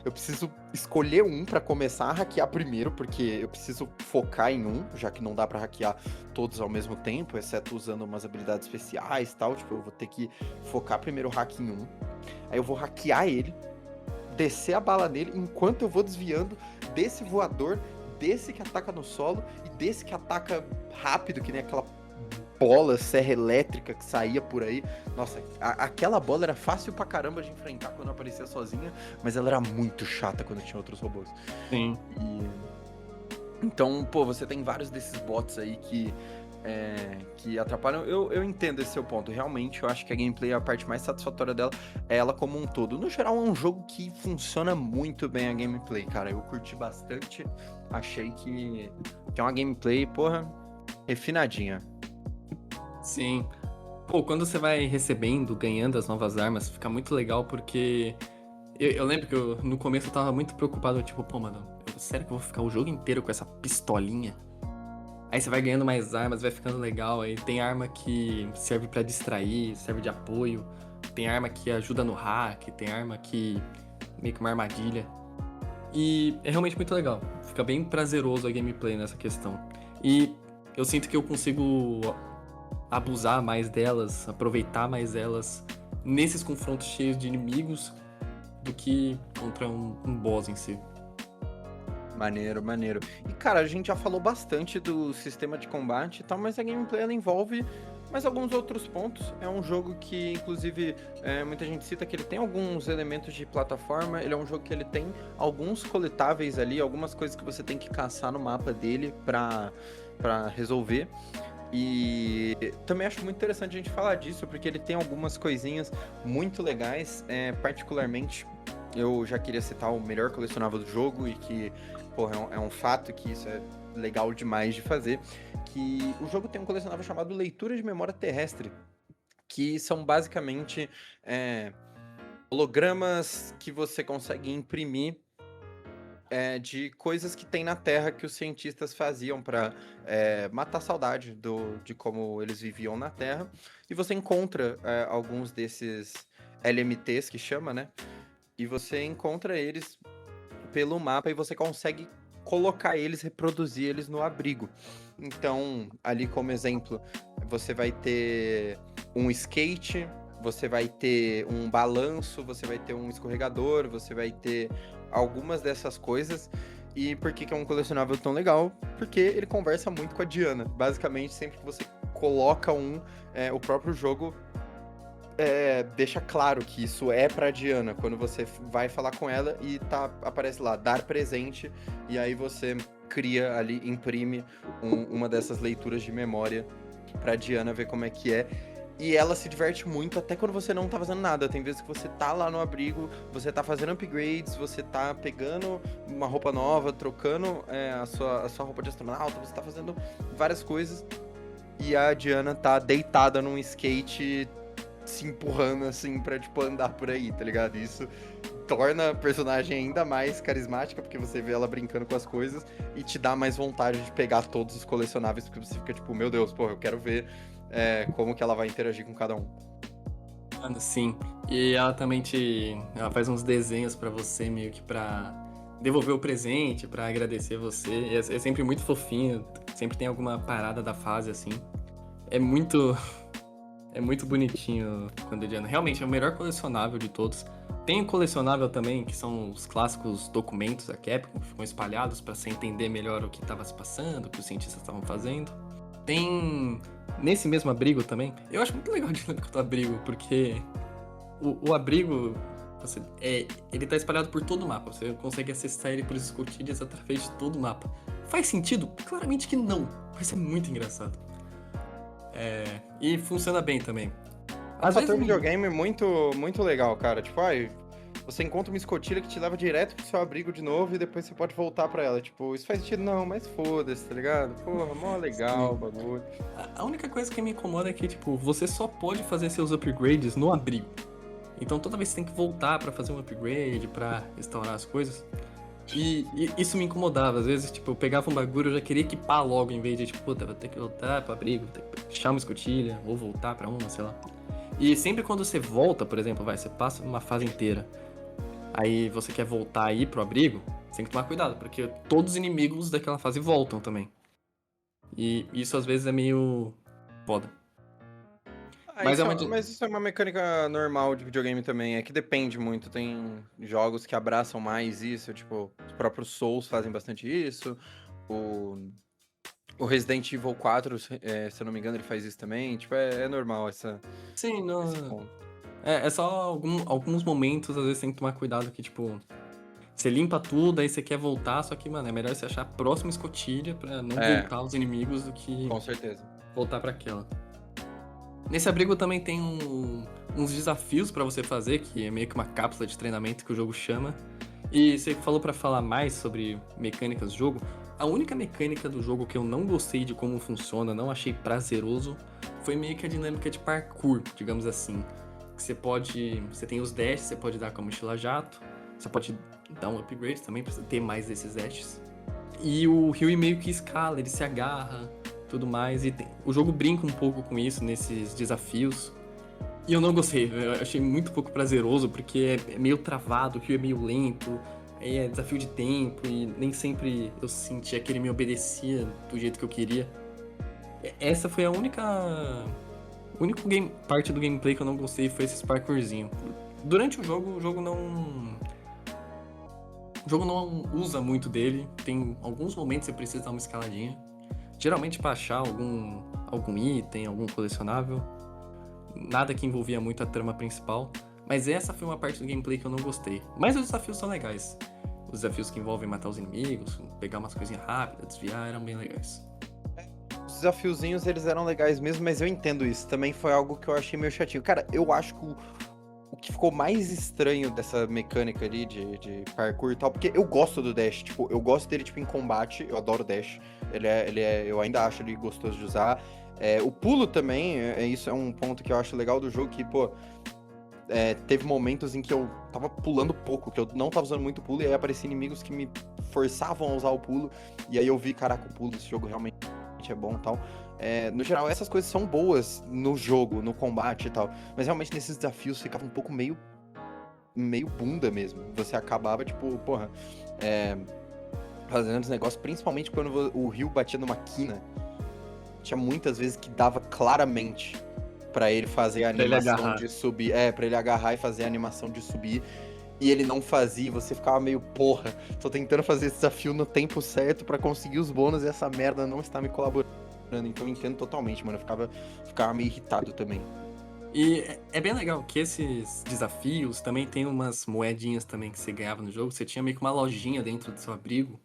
eu preciso escolher um pra começar a hackear primeiro, porque eu preciso focar em um, já que não dá pra hackear todos ao mesmo tempo, exceto usando umas habilidades especiais e tal. Tipo, eu vou ter que focar primeiro o hack em um. Aí eu vou hackear ele, descer a bala nele, enquanto eu vou desviando desse voador, desse que ataca no solo e desse que ataca rápido, que nem aquela bola, serra elétrica que saía por aí. Nossa, aquela bola era fácil pra caramba de enfrentar quando aparecia sozinha, mas ela era muito chata quando tinha outros robôs. Sim. Então, você tem vários desses bots aí que atrapalham. Eu entendo esse seu ponto. Realmente, eu acho que a gameplay, a parte mais satisfatória dela é ela como um todo. No geral, é um jogo que funciona muito bem a gameplay, cara. Eu curti bastante. Achei que é uma gameplay, refinadinha. Sim. Pô, quando você vai recebendo, ganhando as novas armas, fica muito legal porque... Eu lembro que no começo eu tava muito preocupado, tipo, mano, sério que eu vou ficar o jogo inteiro com essa pistolinha? Aí você vai ganhando mais armas, vai ficando legal, aí tem arma que serve pra distrair, serve de apoio, tem arma que ajuda no hack, tem arma que meio que uma armadilha. E é realmente muito legal, fica bem prazeroso a gameplay nessa questão. E eu sinto que eu consigo abusar mais delas, aproveitar mais delas nesses confrontos cheios de inimigos do que contra um boss em si. Maneiro, maneiro. E, cara, a gente já falou bastante do sistema de combate e tal, mas a gameplay ela envolve mais alguns outros pontos. É um jogo que, inclusive, muita gente cita que ele tem alguns elementos de plataforma. Ele é um jogo que ele tem alguns coletáveis ali, algumas coisas que você tem que caçar no mapa dele pra resolver. E também acho muito interessante a gente falar disso, porque ele tem algumas coisinhas muito legais, particularmente eu já queria citar o melhor colecionável do jogo e que, é um fato que isso é legal demais de fazer, que o jogo tem um colecionável chamado Leitura de Memória Terrestre, que são basicamente hologramas que você consegue imprimir de coisas que tem na Terra que os cientistas faziam para matar a saudade de como eles viviam na Terra. E você encontra alguns desses LMTs que chama, né? E você encontra eles pelo mapa e você consegue colocar eles, reproduzir eles no abrigo. Então, ali como exemplo, você vai ter um skate, você vai ter um balanço, você vai ter um escorregador, você vai ter algumas dessas coisas. E por que é um colecionável tão legal? Porque ele conversa muito com a Diana. Basicamente, sempre que você coloca o próprio jogo deixa claro que isso é pra Diana. Quando você vai falar com ela e aparece lá, dar presente, e aí você cria ali, imprime uma dessas leituras de memória pra Diana ver como é que é. E ela se diverte muito até quando você não tá fazendo nada. Tem vezes que você tá lá no abrigo, você tá fazendo upgrades, você tá pegando uma roupa nova, trocando a sua roupa de astronauta, você tá fazendo várias coisas. e a Diana tá deitada num skate se empurrando assim pra, tipo, andar por aí, tá ligado? Isso torna a personagem ainda mais carismática, porque você vê ela brincando com as coisas e te dá mais vontade de pegar todos os colecionáveis, porque você fica tipo, meu Deus, pô, eu quero ver como que ela vai interagir com cada um. Mano, sim. E ela também ela faz uns desenhos pra você, meio que pra devolver o presente, pra agradecer você. É sempre muito fofinho, sempre tem alguma parada da fase, assim. É muito... É muito bonitinho quando Diana. Realmente é o melhor colecionável de todos. Tem um colecionável também, que são os clássicos documentos da Capcom, que ficam espalhados pra você entender melhor o que estava se passando, o que os cientistas estavam fazendo. Tem nesse mesmo abrigo também. Eu acho muito legal a dinâmica do abrigo, porque o abrigo ele tá espalhado por todo o mapa. Você consegue acessar ele por escotilhas através de todo o mapa. Faz sentido? Claramente que não, mas é muito engraçado. E funciona bem também. É um fator videogame muito, muito legal, cara. Tipo, você encontra uma escotilha que te leva direto pro seu abrigo de novo e depois você pode voltar pra ela. Tipo, isso faz sentido? Não, mas foda-se, tá ligado? Porra, mó legal o bagulho. A única coisa que me incomoda é que, tipo, você só pode fazer seus upgrades no abrigo. Então toda vez você tem que voltar pra fazer um upgrade, pra restaurar as coisas. E isso me incomodava. Às vezes, tipo, eu pegava um bagulho e eu já queria equipar logo, em vez de, tipo, puta, vou ter que voltar pro abrigo, vou ter que achar uma escotilha, ou voltar pra uma, sei lá. E sempre quando você volta, por exemplo, você passa uma fase inteira, aí você quer voltar aí pro abrigo, você tem que tomar cuidado, porque todos os inimigos daquela fase voltam também. E isso às vezes é meio foda. Mas Mas isso é uma mecânica normal de videogame também, é que depende muito. Tem jogos que abraçam mais isso, tipo, os próprios Souls fazem bastante isso. O Resident Evil 4, se eu não me engano, ele faz isso também. Tipo, é normal Sim, esse não. ponto. É só alguns momentos, às vezes tem que tomar cuidado que, tipo, você limpa tudo, aí você quer voltar, só que, mano, é melhor você achar a próxima escotilha pra não voltar os inimigos do que Com certeza. voltar pra aquela. Nesse abrigo também tem uns desafios pra você fazer, que é meio que uma cápsula de treinamento que o jogo chama. E você falou pra falar mais sobre mecânicas do jogo. A única mecânica do jogo que eu não gostei de como funciona, não achei prazeroso, foi meio que a dinâmica de parkour, digamos assim. Que você tem os dashes, você pode dar com a mochila jato, você pode dar um upgrade também pra você ter mais desses dashes. E o Ryu meio que escala, ele se agarra, tudo mais. E o jogo brinca um pouco com isso nesses desafios. E eu não gostei, eu achei muito pouco prazeroso, porque é meio travado, o Ryu é meio lento, é desafio de tempo, e nem sempre eu sentia que ele me obedecia do jeito que eu queria. Essa foi a única parte do gameplay que eu não gostei, foi esse parkourzinho. Durante o jogo não... O jogo não usa muito dele, tem alguns momentos que você precisa dar uma escaladinha. Geralmente pra achar algum item, algum colecionável. Nada que envolvia muito a trama principal. Mas essa foi uma parte do gameplay que eu não gostei. Mas os desafios são legais. Os desafios que envolvem matar os inimigos, pegar umas coisinhas rápidas, desviar, eram bem legais. Os desafiozinhos, eles eram legais mesmo, mas eu entendo isso. Também foi algo que eu achei meio chatinho. Cara, eu acho que o que ficou mais estranho dessa mecânica ali de parkour e tal, porque eu gosto do Dash, tipo, eu gosto dele, tipo, em combate, eu adoro o Dash. Eu ainda acho ele gostoso de usar. O pulo também, isso é um ponto que eu acho legal do jogo, que, pô, teve momentos em que eu tava pulando pouco, que eu não tava usando muito pulo, e aí apareciam inimigos que me forçavam a usar o pulo, e aí eu vi, caraca, o pulo desse jogo realmente é bom e tal. No geral, essas coisas são boas no jogo, no combate e tal, mas realmente nesses desafios ficava um pouco meio bunda mesmo. Você acabava, tipo, porra, fazendo os negócios, principalmente quando o Ryu batia numa quina. Tinha muitas vezes que dava claramente pra ele fazer a animação de subir. Pra ele agarrar e fazer a animação de subir. E ele não fazia, você ficava meio, porra, tô tentando fazer esse desafio no tempo certo pra conseguir os bônus e essa merda não está me colaborando. Então eu entendo totalmente, mano. Eu ficava meio irritado também. E é bem legal que esses desafios também tem umas moedinhas também que você ganhava no jogo. Você tinha meio que uma lojinha dentro do seu abrigo,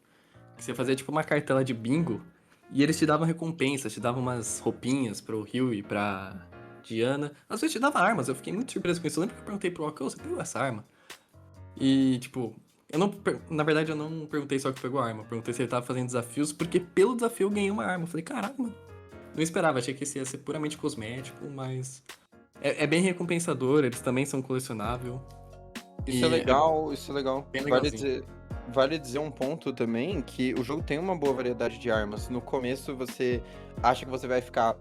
que você fazia tipo uma cartela de bingo. E eles te davam recompensas, te davam umas roupinhas pro Ryu e pra Diana. Às vezes te dava armas, eu fiquei muito surpreso com isso. Eu lembro que eu perguntei pro Okko, você pegou essa arma? E, tipo, na verdade eu não perguntei só que pegou a arma. Eu perguntei se ele tava fazendo desafios, porque pelo desafio eu ganhei uma arma. Eu falei, caraca, mano, Não esperava, achei que esse ia ser puramente cosmético, mas é bem recompensador, eles também são colecionável. Isso é E legal, isso é legal. bem Vale legalzinho. dizer, vale dizer um ponto também que o jogo tem uma boa variedade de armas. No começo você acha que você vai ficar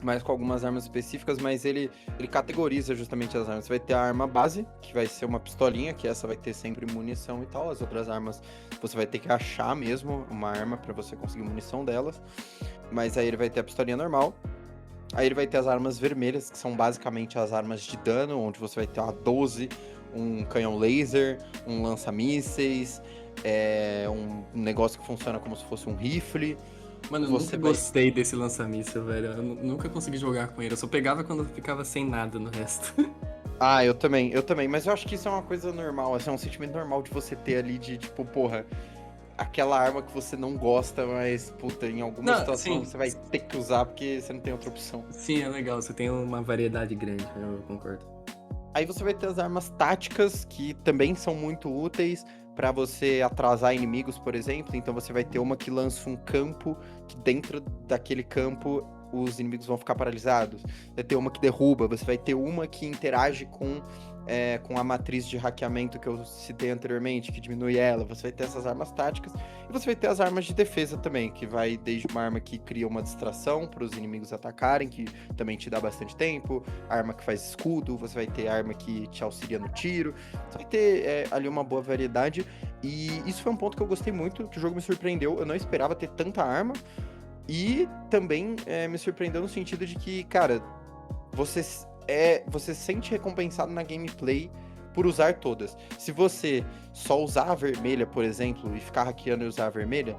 mais com algumas armas específicas, mas ele categoriza justamente as armas. Você vai ter a arma base, que vai ser uma pistolinha, que essa vai ter sempre munição e tal. As outras armas você vai ter que achar mesmo uma arma para você conseguir munição delas. Mas aí ele vai ter a pistolinha normal. Aí ele vai ter as armas vermelhas, que são basicamente as armas de dano, onde você vai ter uma 12, um canhão laser, um lança-mísseis, um negócio que funciona como se fosse um rifle. Mano, eu Você nunca vai. gostei desse lança-míssil, velho. Eu nunca consegui jogar com ele. Eu só pegava quando eu ficava sem nada no resto. Ah, eu também, mas eu acho que isso é uma coisa normal, assim, é um sentimento normal de você ter ali de, tipo, porra, aquela arma que você não gosta, mas, puta, em alguma Não, situação sim. você vai ter que usar porque você não tem outra opção. Sim, é legal. Você tem uma variedade grande, eu concordo. Aí você vai ter as armas táticas, que também são muito úteis pra você atrasar inimigos, por exemplo. Então você vai ter uma que lança um campo, que dentro daquele campo os inimigos vão ficar paralisados. Vai ter uma que derruba, você vai ter uma que interage com a matriz de hackeamento que eu citei anteriormente, que diminui ela. Você vai ter essas armas táticas. E você vai ter as armas de defesa também, que vai desde uma arma que cria uma distração para os inimigos atacarem, que também te dá bastante tempo, arma que faz escudo, você vai ter arma que te auxilia no tiro. Você vai ter ali uma boa variedade. E isso foi um ponto que eu gostei muito, que o jogo me surpreendeu. Eu não esperava ter tanta arma. E também me surpreendeu no sentido de que, cara, você se sente recompensado na gameplay por usar todas. Se você só usar a vermelha, por exemplo, e ficar hackeando e usar a vermelha,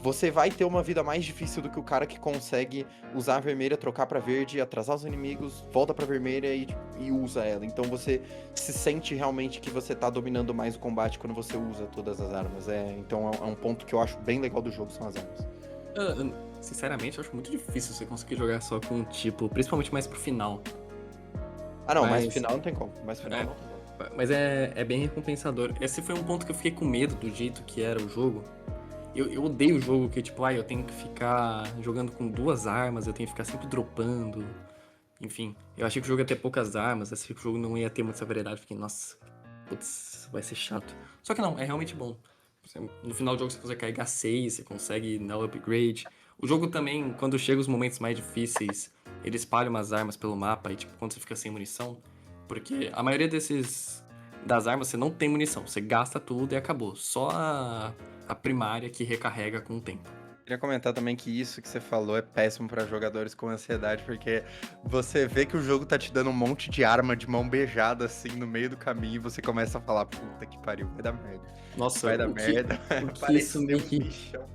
você vai ter uma vida mais difícil do que o cara que consegue usar a vermelha, trocar pra verde, atrasar os inimigos, volta pra vermelha e usa ela. Então você se sente realmente que você tá dominando mais o combate quando você usa todas as armas. Então é um ponto que eu acho bem legal do jogo, são as armas. Sinceramente, eu acho muito difícil você conseguir jogar só com um tipo, principalmente mais pro final. Ah, não, mais Mas, final não tem como. Mais final é, não tem como. mas é bem recompensador. Esse foi um ponto que eu fiquei com medo do jeito que era o jogo. Eu odeio o jogo que, tipo, eu tenho que ficar jogando com duas armas, eu tenho que ficar sempre dropando. Enfim, eu achei que o jogo ia ter poucas armas, achei que o jogo não ia ter muita variedade. Fiquei, nossa, putz, vai ser chato. Só que não, é realmente bom. No final do jogo você consegue carregar 6, você consegue dar o upgrade. O jogo também, quando chega os momentos mais difíceis, ele espalha umas armas pelo mapa e, tipo, quando você fica sem munição. Porque a maioria das armas você não tem munição, você gasta tudo e acabou. Só a primária que recarrega com o tempo. Queria comentar também que isso que você falou é péssimo pra jogadores com ansiedade, porque você vê que o jogo tá te dando um monte de arma de mão beijada assim no meio do caminho e você começa a falar, puta que pariu, vai dar merda. Nossa, Vai dar merda. o que Parece isso me um irrita. bichão.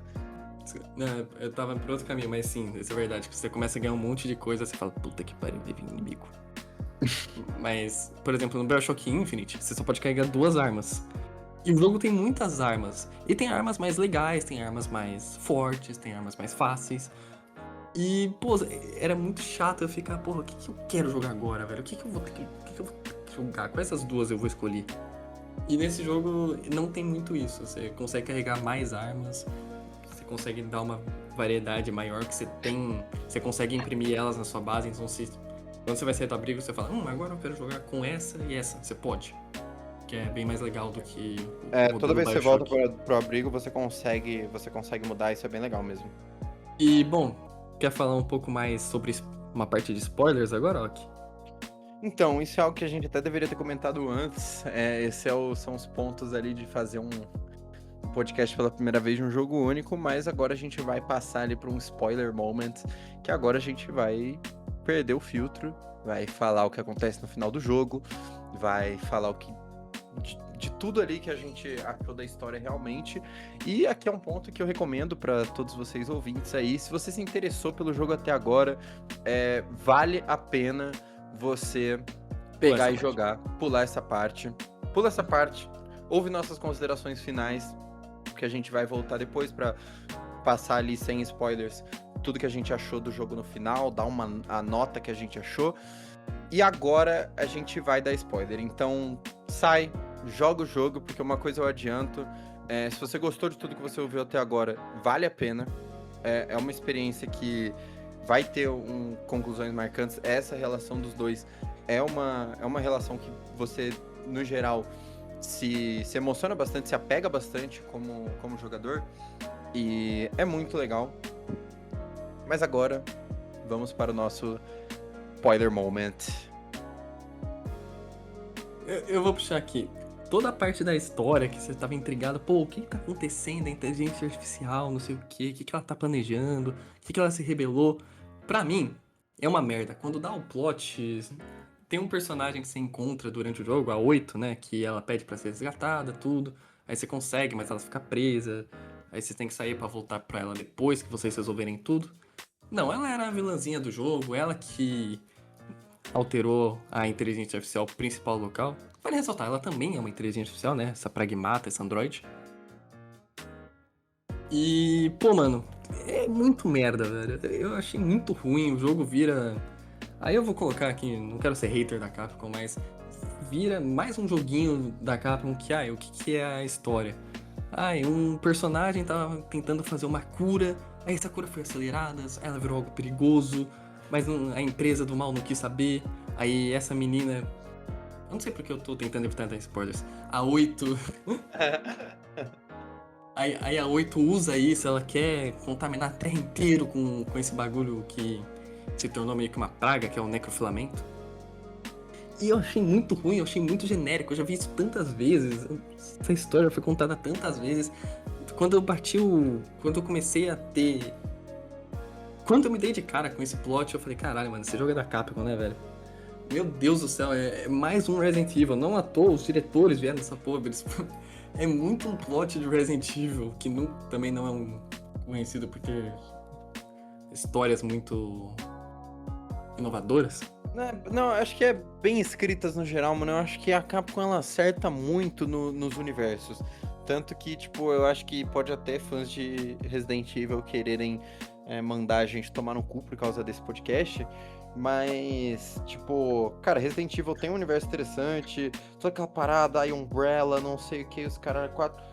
Não, eu tava por outro caminho, mas sim, isso é verdade. Que você começa a ganhar um monte de coisa, você fala, puta que pariu, vai vir inimigo. Mas, por exemplo, no BioShock Infinite, você só pode carregar 2 armas. E o jogo tem muitas armas. E tem armas mais legais, tem armas mais fortes, tem armas mais fáceis. E, pô, era muito chato eu ficar, porra, o que eu quero jogar agora, velho? O que eu vou ter que jogar? Quais essas duas eu vou escolher? E nesse jogo não tem muito isso. Você consegue carregar mais armas, você consegue dar uma variedade maior que você consegue imprimir elas na sua base, então quando você vai sair do abrigo, você fala, agora eu quero jogar com essa e essa. Você pode. Que é bem mais legal do que o Toda modelo vez que você volta BioShock. pro abrigo, você consegue mudar, isso é bem legal mesmo. E, bom, quer falar um pouco mais sobre uma parte de spoilers agora, Ok? Então, isso é algo que a gente até deveria ter comentado antes. São os pontos ali de fazer um podcast pela primeira vez de um jogo único, mas agora a gente vai passar ali para um spoiler moment, que agora a gente vai perder o filtro, vai falar o que acontece no final do jogo, vai falar de tudo ali que a gente achou da história realmente. E aqui é um ponto que eu recomendo para todos vocês ouvintes aí. Se você se interessou pelo jogo até agora, vale a pena você pegar e jogar, pular essa parte. Pula essa parte, ouve nossas considerações finais, que a gente vai voltar depois para passar ali sem spoilers tudo que a gente achou do jogo no final, dar a nota que a gente achou. E agora a gente vai dar spoiler. Então sai, joga o jogo, porque uma coisa eu adianto, se você gostou de tudo que você ouviu até agora, vale a pena. É uma experiência que vai ter conclusões marcantes. Essa relação dos dois é uma relação que você, no geral, se emociona bastante, se apega bastante como jogador. E é muito legal. Mas agora, vamos para o nosso spoiler moment. Eu vou puxar aqui. Toda a parte da história que você tava intrigado, pô, o que tá acontecendo? A inteligência artificial, não sei o que ela tá planejando, o que ela se rebelou. Pra mim, é uma merda. Quando dá o plot, tem um personagem que você encontra durante o jogo, a 8, né, que ela pede pra ser resgatada, tudo. Aí você consegue, mas ela fica presa. Aí você tem que sair pra voltar pra ela depois que vocês resolverem tudo. Não, ela era a vilãzinha do jogo, ela que alterou a inteligência artificial principal local. Vale ressaltar, ela também é uma inteligência artificial, né? Essa pragmata, essa android. E, pô, mano, é muito merda, velho. Eu achei muito ruim, o jogo vira... Aí eu vou colocar aqui, não quero ser hater da Capcom, mas vira mais um joguinho da Capcom que, o que é a história? Um personagem tava tentando fazer uma cura, aí essa cura foi acelerada, ela virou algo perigoso, mas a empresa do mal não quis saber, aí essa menina... Eu não sei porque eu tô tentando evitar dar spoilers. A 8... aí a 8 usa isso, ela quer contaminar a Terra inteira com esse bagulho que se tornou meio que uma praga, que é o necrofilamento. E eu achei muito ruim, eu achei muito genérico, eu já vi isso tantas vezes. Essa história foi contada tantas vezes. Quando eu comecei a ter... Quando eu me dei de cara com esse plot, eu falei, caralho, mano, esse jogo é da Capcom, né, velho? Meu Deus do céu, é mais um Resident Evil. Não à toa, os diretores vieram dessa porra. É muito um plot de Resident Evil, que também não é conhecido por ter histórias muito inovadoras. Não, acho que é bem escritas no geral, mano. Eu acho que a Capcom, ela acerta muito nos universos. Tanto que, tipo, eu acho que pode até fãs de Resident Evil quererem mandar a gente tomar no cu por causa desse podcast. Mas, tipo, cara, Resident Evil tem um universo interessante, toda aquela parada, aí Umbrella, não sei o que, os caras quatro.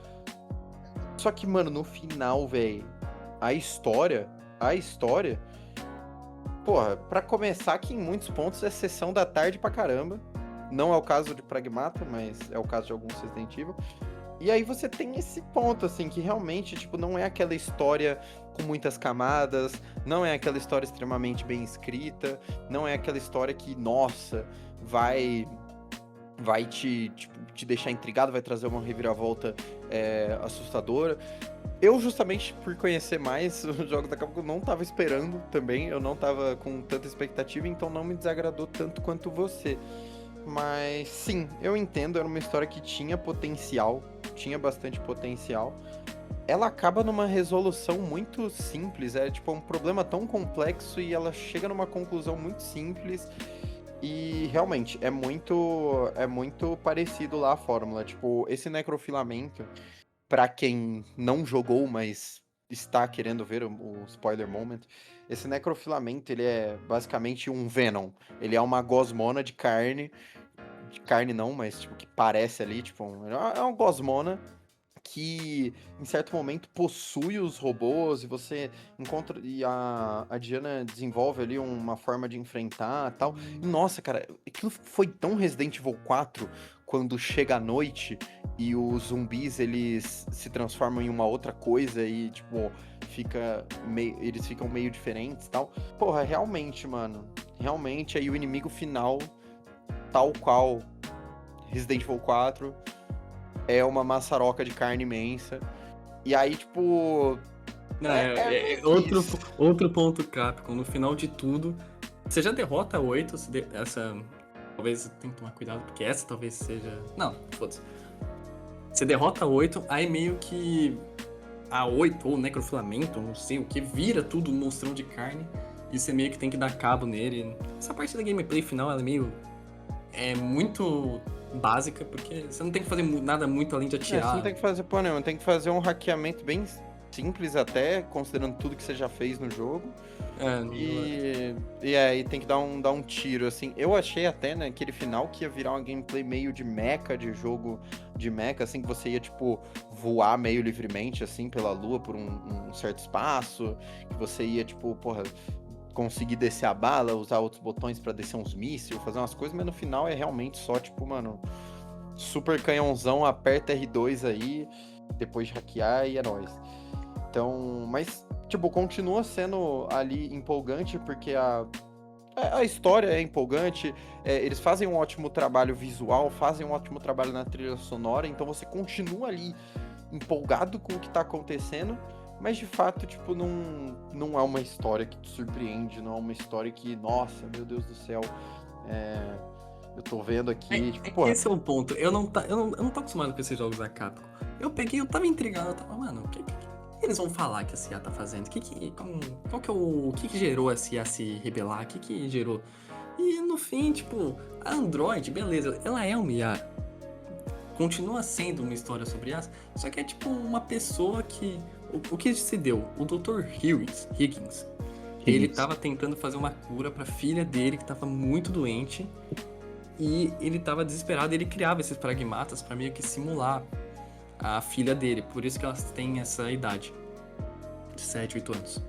Só que, mano, no final, velho, a história, porra, pra começar que em muitos pontos é sessão da tarde pra caramba. Não é o caso de Pragmata, mas é o caso de alguns Resident Evil. E aí você tem esse ponto, assim, que realmente, tipo, não é aquela história com muitas camadas, não é aquela história extremamente bem escrita, não é aquela história que, nossa, vai te deixar intrigado, vai trazer uma reviravolta assustadora. Eu, justamente por conhecer mais os jogos da Capcom, não tava esperando também, eu não tava com tanta expectativa, então não me desagradou tanto quanto você. Mas sim, eu entendo, era uma história que tinha potencial, tinha bastante potencial. Ela acaba numa resolução muito simples, é tipo um problema tão complexo e ela chega numa conclusão muito simples. E realmente é muito parecido lá a fórmula, tipo, esse necrofilamento, pra quem não jogou, mas está querendo ver o spoiler moment, esse necrofilamento, ele é basicamente um Venom. Ele é uma gosmona de carne não, mas tipo, que parece ali, tipo, é uma gosmona que em certo momento possui os robôs e você encontra, e a Diana desenvolve ali uma forma de enfrentar e tal. E, nossa, cara, aquilo foi tão Resident Evil 4 quando chega a noite e os zumbis, eles se transformam em uma outra coisa e, tipo, eles ficam meio diferentes e tal. Porra, realmente, mano, realmente aí o inimigo final, tal qual Resident Evil 4, é uma maçaroca de carne imensa. E aí, tipo... Outro ponto Capcom. No final de tudo, você já derrota a 8, essa... Talvez tem que tomar cuidado, porque essa talvez seja... Não, foda-se. Você derrota a 8, aí meio que... A 8, ou o necrofilamento, não sei o que, vira tudo um monstrão de carne. E você meio que tem que dar cabo nele. Essa parte da gameplay final, ela é meio... É muito básica, porque você não tem que fazer nada muito além de atirar. Você não tem que fazer porra nenhuma, tem que fazer um hackeamento bem simples até, considerando tudo que você já fez no jogo. E aí tem que dar um tiro, assim. Eu achei até, naquele final, que ia virar uma gameplay meio de mecha, de jogo de mecha, assim, que você ia, tipo, voar meio livremente, assim, pela lua por um certo espaço, que você ia, tipo, porra, conseguir descer a bala, usar outros botões pra descer uns mísseis, fazer umas coisas, mas no final é realmente só, tipo, mano, super canhãozão, aperta R2 aí, depois de hackear e é nóis. Então, mas, tipo, continua sendo ali empolgante, porque a história é empolgante, eles fazem um ótimo trabalho visual, fazem um ótimo trabalho na trilha sonora, então você continua ali empolgado com o que tá acontecendo, mas de fato, tipo, não é uma história que te surpreende, não é uma história que, nossa, meu Deus do céu, eu tô vendo aqui, tipo, porra. Esse é o ponto. Eu não tô acostumado com esses jogos da Capcom. Eu tava intrigado, eu tava, mano, o que eles vão falar que a CIA tá fazendo? O que gerou a CIA se rebelar? O que gerou? E no fim, tipo, a Android, beleza, ela é uma IA. Continua sendo uma história sobre IA, só que é tipo uma pessoa que. O que se deu? O Dr. Higgins. Ele tava tentando fazer uma cura pra filha dele que tava muito doente. E ele tava desesperado, ele criava esses pragmatas pra meio que simular a filha dele. Por isso que elas têm essa idade. De 7, 8 anos.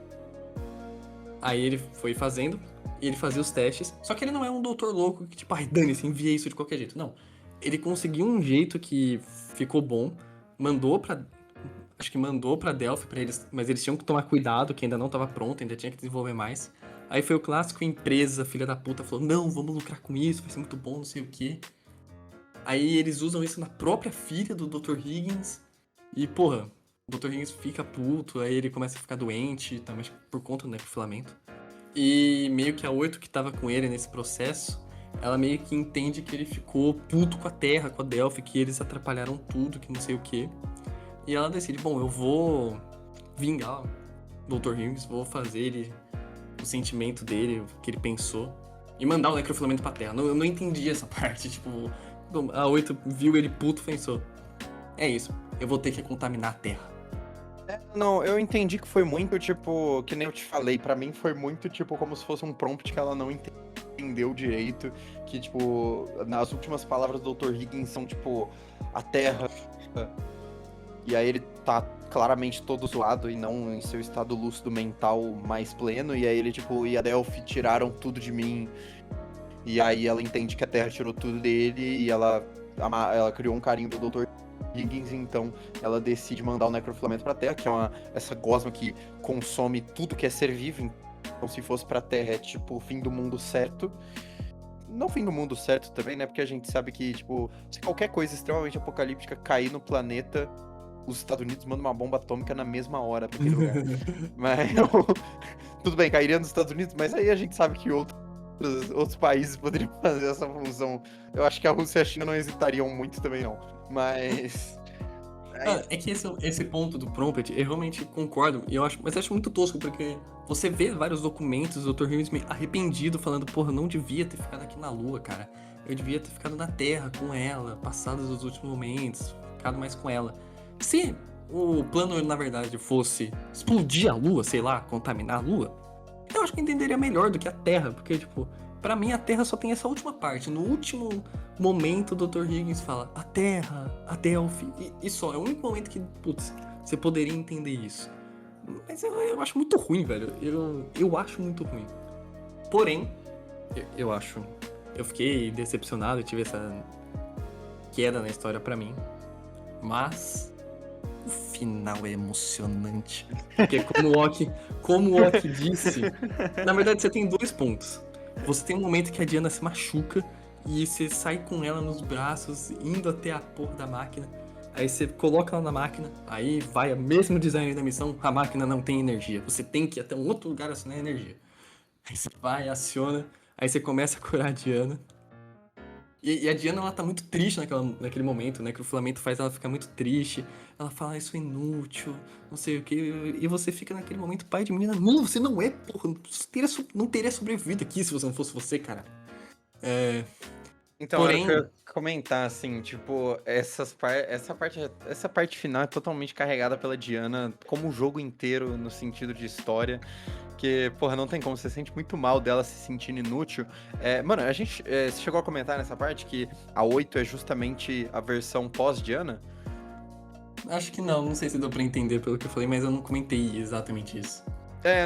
Aí ele foi fazendo, e ele fazia os testes. Só que ele não é um doutor louco que tipo, ai, dane-se, envia isso de qualquer jeito. Não. Ele conseguiu um jeito que ficou bom, acho que mandou pra Delphi pra eles, mas eles tinham que tomar cuidado, que ainda não tava pronto, ainda tinha que desenvolver mais. Aí foi o clássico empresa, filha da puta, falou, não, vamos lucrar com isso, vai ser muito bom, não sei o quê. Aí eles usam isso na própria filha do Dr. Higgins, e porra, o Dr. Higgins fica puto, aí ele começa a ficar doente, também por conta do necrofilamento. E meio que a 8 que tava com ele nesse processo, ela meio que entende que ele ficou puto com a Terra, com a Delphi, que eles atrapalharam tudo, que não sei o quê. E ela decide, bom, eu vou vingar o Dr. Higgins, vou fazer ele, o sentimento dele, o que ele pensou, e mandar o necrofilamento pra Terra. Eu não entendi essa parte, tipo, a 8 viu ele puto e pensou, é isso, eu vou ter que contaminar a Terra. Não, eu entendi que foi muito, tipo, que nem eu te falei, pra mim foi muito, tipo, como se fosse um prompt que ela não entendeu direito, que, tipo, nas últimas palavras do Dr. Higgins são, tipo, a Terra, e aí ele tá claramente todo zoado e não em seu estado lúcido mental mais pleno, e aí ele, tipo, e a Delphi tiraram tudo de mim, e aí ela entende que a Terra tirou tudo dele, e ela criou um carinho do Dr. Higgins, então ela decide mandar o necrofilamento pra Terra, que é essa gosma que consome tudo que é ser vivo. Então, se fosse pra Terra, é tipo o fim do mundo certo. Não fim do mundo certo também, né? Porque a gente sabe que, tipo, se qualquer coisa extremamente apocalíptica cair no planeta, os Estados Unidos mandam uma bomba atômica na mesma hora pra aquele lugar. Mas, tudo bem, cairia nos Estados Unidos, mas aí a gente sabe que outros países poderiam fazer essa função. Eu acho que a Rússia e a China não hesitariam muito também, não. Mas... É que esse ponto do prompt, eu realmente concordo, mas eu acho muito tosco, porque você vê vários documentos do Dr. Higgins meio arrependido, falando, porra, eu não devia ter ficado aqui na Lua, cara. Eu devia ter ficado na Terra com ela, passados os últimos momentos, ficado mais com ela. Se o plano, na verdade, fosse explodir a Lua, sei lá, contaminar a Lua, eu acho que eu entenderia melhor do que a Terra, porque, tipo, pra mim a Terra só tem essa última parte. No último momento, o Dr. Higgins fala a Terra, a Delphi, e só. É o único momento que, putz, você poderia entender isso. Mas eu acho muito ruim, velho. Eu acho muito ruim. Porém, eu fiquei decepcionado, eu tive essa queda na história pra mim. Mas o final é emocionante. Porque como o Oki disse, na verdade você tem 2 pontos. Você tem um momento que a Diana se machuca e você sai com ela nos braços, indo até a porra da máquina. Aí você coloca ela na máquina, aí vai o mesmo design da missão, a máquina não tem energia. Você tem que ir até um outro lugar acionar energia. Aí você vai, aciona, aí você começa a curar a Diana. E a Diana, ela tá muito triste naquele momento, né? Que o filamento faz ela ficar muito triste. Ela fala, isso é inútil, não sei o que. E você fica naquele momento, pai de menina, não, você não é, porra. Não teria sobrevivido aqui se você não fosse você, cara. Então, Porém... eu queria comentar, assim, tipo, essa parte final é totalmente carregada pela Diana, como o jogo inteiro, no sentido de história. Que, porra, não tem como, você sente muito mal dela se sentindo inútil. Mano, a gente você chegou a comentar nessa parte que a 8 é justamente a versão pós-Diana? Acho que não sei se deu pra entender pelo que eu falei, mas eu não comentei exatamente isso.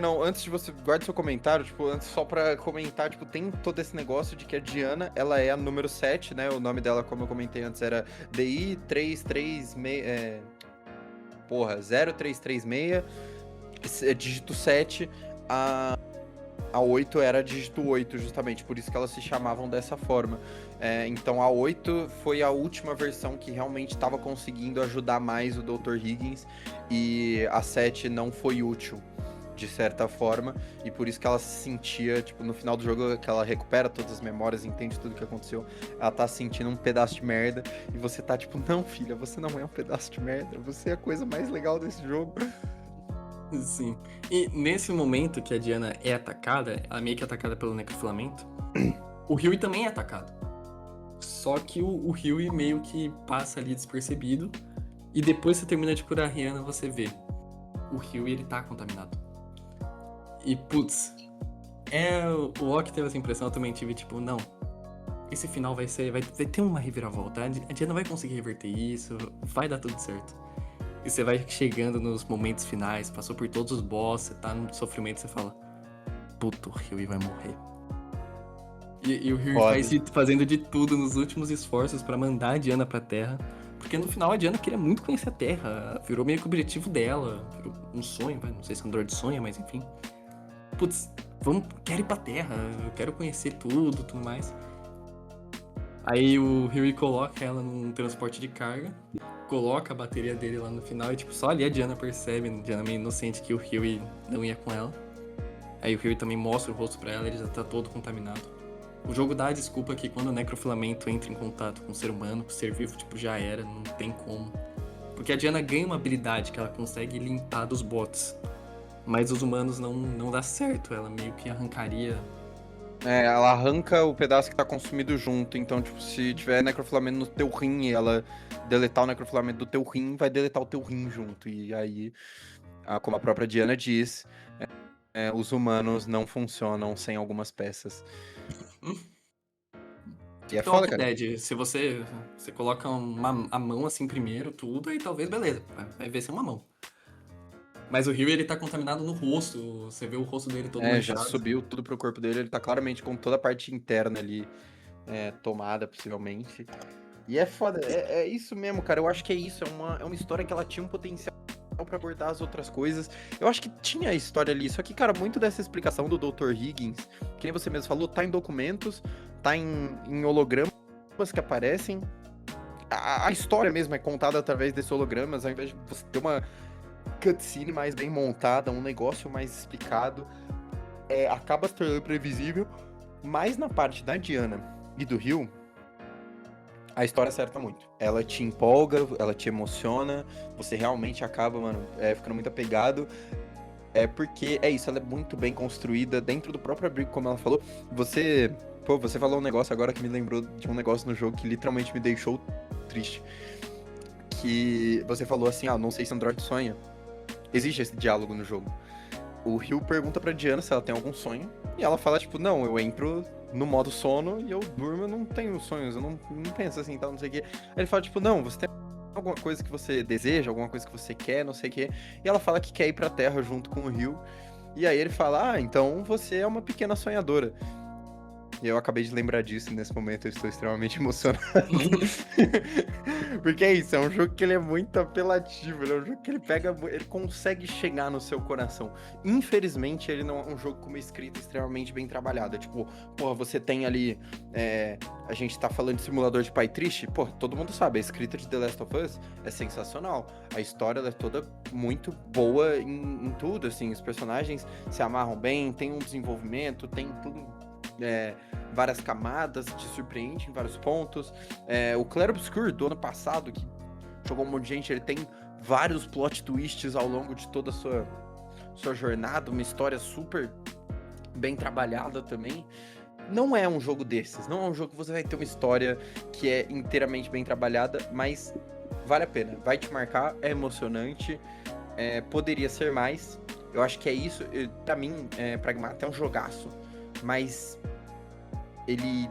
Não, antes de você, guarde seu comentário, tipo, antes só pra comentar, tipo, tem todo esse negócio de que a Diana, ela é a número 7, né, o nome dela, como eu comentei antes, era DI 336, 0336, dígito 7, a 8 era dígito 8, justamente, por isso que elas se chamavam dessa forma. Então a 8 foi a última versão que realmente estava conseguindo ajudar mais o Dr. Higgins, e a 7 não foi útil, de certa forma, e por isso que ela se sentia, tipo, no final do jogo, que ela recupera todas as memórias, entende tudo que aconteceu, ela tá sentindo um pedaço de merda, e você tá tipo, não, filha, você não é um pedaço de merda, você é a coisa mais legal desse jogo. Sim. E nesse momento que a Diana é atacada, ela é meio que atacada pelo necrofilamento, o Huey também é atacado. Só que o Huey meio que passa ali despercebido, e depois que você termina de curar a Rihanna, você vê. O Huey, ele tá contaminado. E, putz, o Ock teve essa impressão, eu também tive, tipo, não, esse final vai ter uma reviravolta, a Diana vai conseguir reverter isso, vai dar tudo certo. E você vai chegando nos momentos finais, passou por todos os boss, você tá no sofrimento, você fala, puto, o Huey vai morrer. E o Huey fazendo de tudo nos últimos esforços pra mandar a Diana pra Terra, porque no final a Diana queria muito conhecer a Terra, virou meio que o objetivo dela, virou um sonho, não sei se o Android sonha, mas enfim. Putz, quero ir pra Terra, eu quero conhecer tudo mais. Aí o Huey coloca ela num transporte de carga, coloca a bateria dele lá no final e tipo, só ali a Diana percebe, a Diana meio inocente, que o Huey não ia com ela. Aí o Huey também mostra o rosto pra ela, ele já tá todo contaminado. O jogo dá a desculpa que quando o necrofilamento entra em contato com o ser humano, com o ser vivo, tipo, já era, não tem como. Porque a Diana ganha uma habilidade que ela consegue limpar dos bots. Mas os humanos não dá certo, ela meio que arrancaria. Ela arranca o pedaço que tá consumido junto, então, tipo, se tiver necrofilamento no teu rim e ela deletar o necrofilamento do teu rim, vai deletar o teu rim junto, e aí, como a própria Diana diz, os humanos não funcionam sem algumas peças. E é Então, foda, cara. Dead, se você coloca a mão assim primeiro, tudo, aí talvez beleza, vai ver se é uma mão. Mas o Rio, ele tá contaminado no rosto, você vê o rosto dele todo Já manchado. subiu tudo pro corpo dele, ele tá claramente com toda a parte interna ali tomada, possivelmente. E é foda, é isso mesmo, cara, eu acho que é isso, é uma história que ela tinha um potencial pra abordar as outras coisas. Eu acho que tinha a história ali, só que, cara, muito dessa explicação do Dr. Higgins, que nem você mesmo falou, tá em documentos, tá em hologramas que aparecem. A história mesmo é contada através desses hologramas, ao invés de você ter uma cutscene mais bem montada, um negócio mais explicado, acaba se tornando previsível. Mas na parte da Diana e do Rio, a história acerta muito. Ela te empolga, ela te emociona, você realmente acaba, mano, ficando muito apegado. Porque isso, ela é muito bem construída dentro do próprio abrigo, como ela falou. Você falou um negócio agora que me lembrou de um negócio no jogo que literalmente me deixou triste. Que você falou assim, não sei se Android sonha. Existe esse diálogo no jogo. O Ryu pergunta pra Diana se ela tem algum sonho. E ela fala, tipo, não, eu entro no modo sono e eu durmo, eu não tenho sonhos, eu não penso assim, tal, não sei o quê. Aí ele fala, tipo, não, você tem alguma coisa que você deseja, alguma coisa que você quer, não sei o quê. E ela fala que quer ir pra Terra junto com o Ryu. E aí ele fala, então você é uma pequena sonhadora. E eu acabei de lembrar disso nesse momento, eu estou extremamente emocionado. Porque é isso, é um jogo que ele é muito apelativo, é um jogo que ele consegue chegar no seu coração. Infelizmente, ele não é um jogo com uma escrita extremamente bem trabalhada. Tipo, porra, você tem ali, a gente tá falando de simulador de pai triste, porra, todo mundo sabe, a escrita de The Last of Us é sensacional. A história ela é toda muito boa em tudo, assim, os personagens se amarram bem, tem um desenvolvimento, tem tudo... várias camadas, te surpreende em vários pontos. O Clair Obscur do ano passado, que jogou um monte de gente, ele tem vários plot twists ao longo de toda a sua jornada, uma história super bem trabalhada também. Não é um jogo desses, não é um jogo que você vai ter uma história que é inteiramente bem trabalhada, mas vale a pena, vai te marcar, é emocionante, poderia ser mais. Eu acho que é isso, pra mim, Pragmata é um jogaço, mas ele,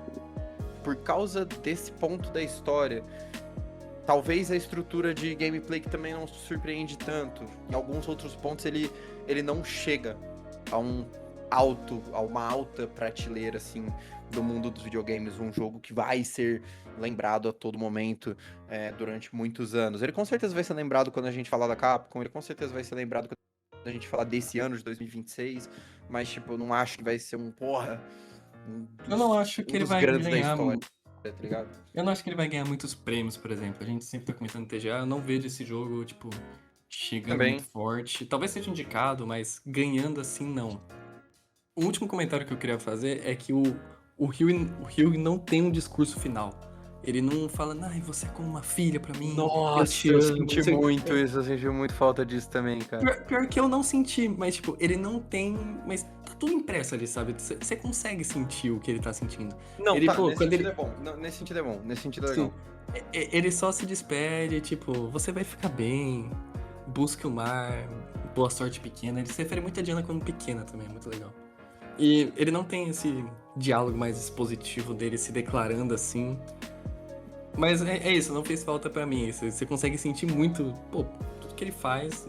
por causa desse ponto da história, talvez a estrutura de gameplay que também não surpreende tanto, em alguns outros pontos ele não chega a uma alta prateleira, assim, do mundo dos videogames, um jogo que vai ser lembrado a todo momento durante muitos anos. Ele com certeza vai ser lembrado quando a gente falar da Capcom, ele com certeza vai ser lembrado quando a gente falar desse ano de 2026, mas, tipo, eu não acho que vai ser Eu não acho que um ele dos vai grandes da ganhar. história, tá ligado? Eu não acho que ele vai ganhar muitos prêmios, por exemplo. A gente sempre tá comentando TGA, eu não vejo esse jogo, tipo, chegando muito Também. forte. Talvez seja indicado, mas ganhando assim, não. O último comentário que eu queria fazer é que o Ryu não tem um discurso final. Ele não fala, ai, você é como uma filha pra mim, eu te Nossa, eu amo. senti muito isso, eu senti muito falta disso também, cara. Pior que eu não senti, mas, tipo, ele não tem. Mas tá tudo impresso ali, sabe? Você consegue sentir o que ele tá sentindo. Não, Ele, tá, pô, nesse quando sentido ele. é bom. Nesse sentido é bom, nesse sentido é Sim, legal. ele só se despede, tipo, você vai ficar bem, busque o mar, boa sorte pequena. Ele se refere muito a Diana quando pequena também, é muito legal. E ele não tem esse diálogo mais expositivo dele se declarando assim. Mas é isso, não fez falta pra mim. Você consegue sentir muito, pô, tudo que ele faz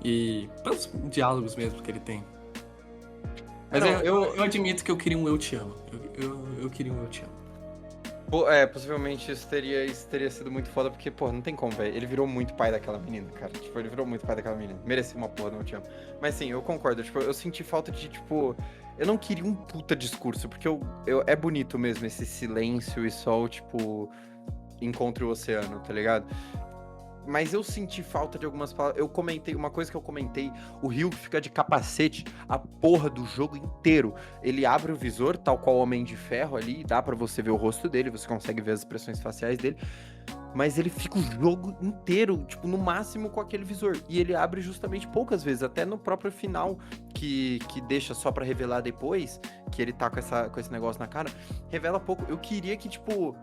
e pelos diálogos mesmo que ele tem. Mas Não, eu admito que eu queria um Eu Te Amo. Eu queria um Eu Te Amo. Possivelmente isso teria sido muito foda, porque, pô, não tem como, velho. Ele virou muito pai daquela menina, cara. Tipo, ele virou muito pai daquela menina. Merecia uma porra, não te amo. Mas sim, eu concordo. Tipo, eu senti falta de, tipo. Eu não queria um puta discurso, porque é bonito mesmo esse silêncio e só, tipo, encontre o oceano, tá ligado? Mas eu senti falta de algumas palavras. Uma coisa que eu comentei, o Ryu fica de capacete a porra do jogo inteiro. Ele abre o visor, tal qual o Homem de Ferro ali, dá pra você ver o rosto dele, você consegue ver as expressões faciais dele. Mas ele fica o jogo inteiro, tipo, no máximo com aquele visor. E ele abre justamente poucas vezes, até no próprio final, que deixa só pra revelar depois, que ele tá com esse negócio na cara, revela pouco. Eu queria que, tipo,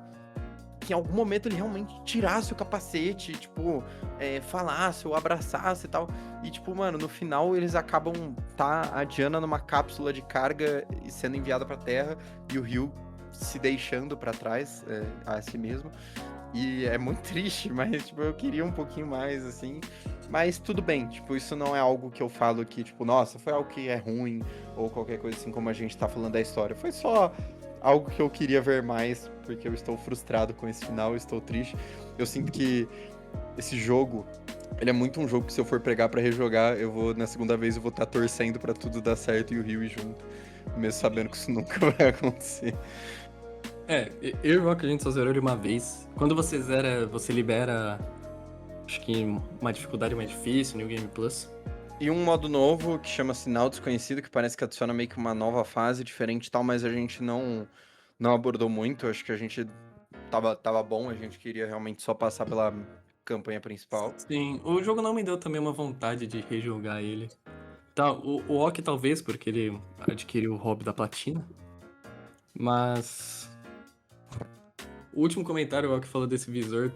que em algum momento ele realmente tirasse o capacete, tipo, falasse ou abraçasse e tal. E, tipo, mano, no final eles acabam a Diana numa cápsula de carga e sendo enviada pra Terra, e o Ryu se deixando pra trás a si mesmo. E é muito triste, mas, tipo, eu queria um pouquinho mais, assim. Mas tudo bem, tipo, isso não é algo que eu falo que, tipo, nossa, foi algo que é ruim, ou qualquer coisa assim, como a gente tá falando da história. Foi só algo que eu queria ver mais, porque eu estou frustrado com esse final, eu estou triste. Eu sinto que esse jogo, ele é muito um jogo que se eu for pegar pra rejogar, na segunda vez eu vou estar torcendo pra tudo dar certo e o Ryu ir junto, mesmo sabendo que isso nunca vai acontecer. Eu e o Rock a gente só zerou ele uma vez. Quando você zera, você libera, acho que uma dificuldade mais difícil, New Game Plus. E um modo novo que chama Sinal Desconhecido, que parece que adiciona meio que uma nova fase diferente e tal, mas a gente não abordou muito. Acho que a gente tava bom, a gente queria realmente só passar pela campanha principal. Sim, o jogo não me deu também uma vontade de rejogar ele. Tá, o Ok talvez, porque ele adquiriu o hobby da platina. Mas o último comentário, o Ok falou desse visor,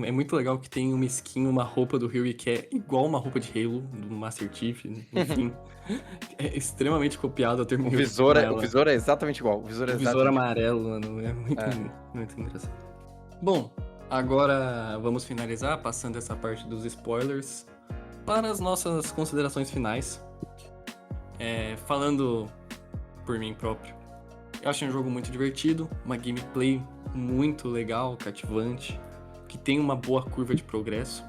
é muito legal que tem uma skin, uma roupa do Ryu que é igual uma roupa de Halo, do Master Chief, enfim. É extremamente copiado, eu terminei O visor é exatamente igual. O visor amarelo, mano, é muito engraçado. Bom, agora vamos finalizar, passando essa parte dos spoilers, para as nossas considerações finais. Falando por mim próprio, eu achei um jogo muito divertido, uma gameplay muito legal, cativante, que tem uma boa curva de progresso.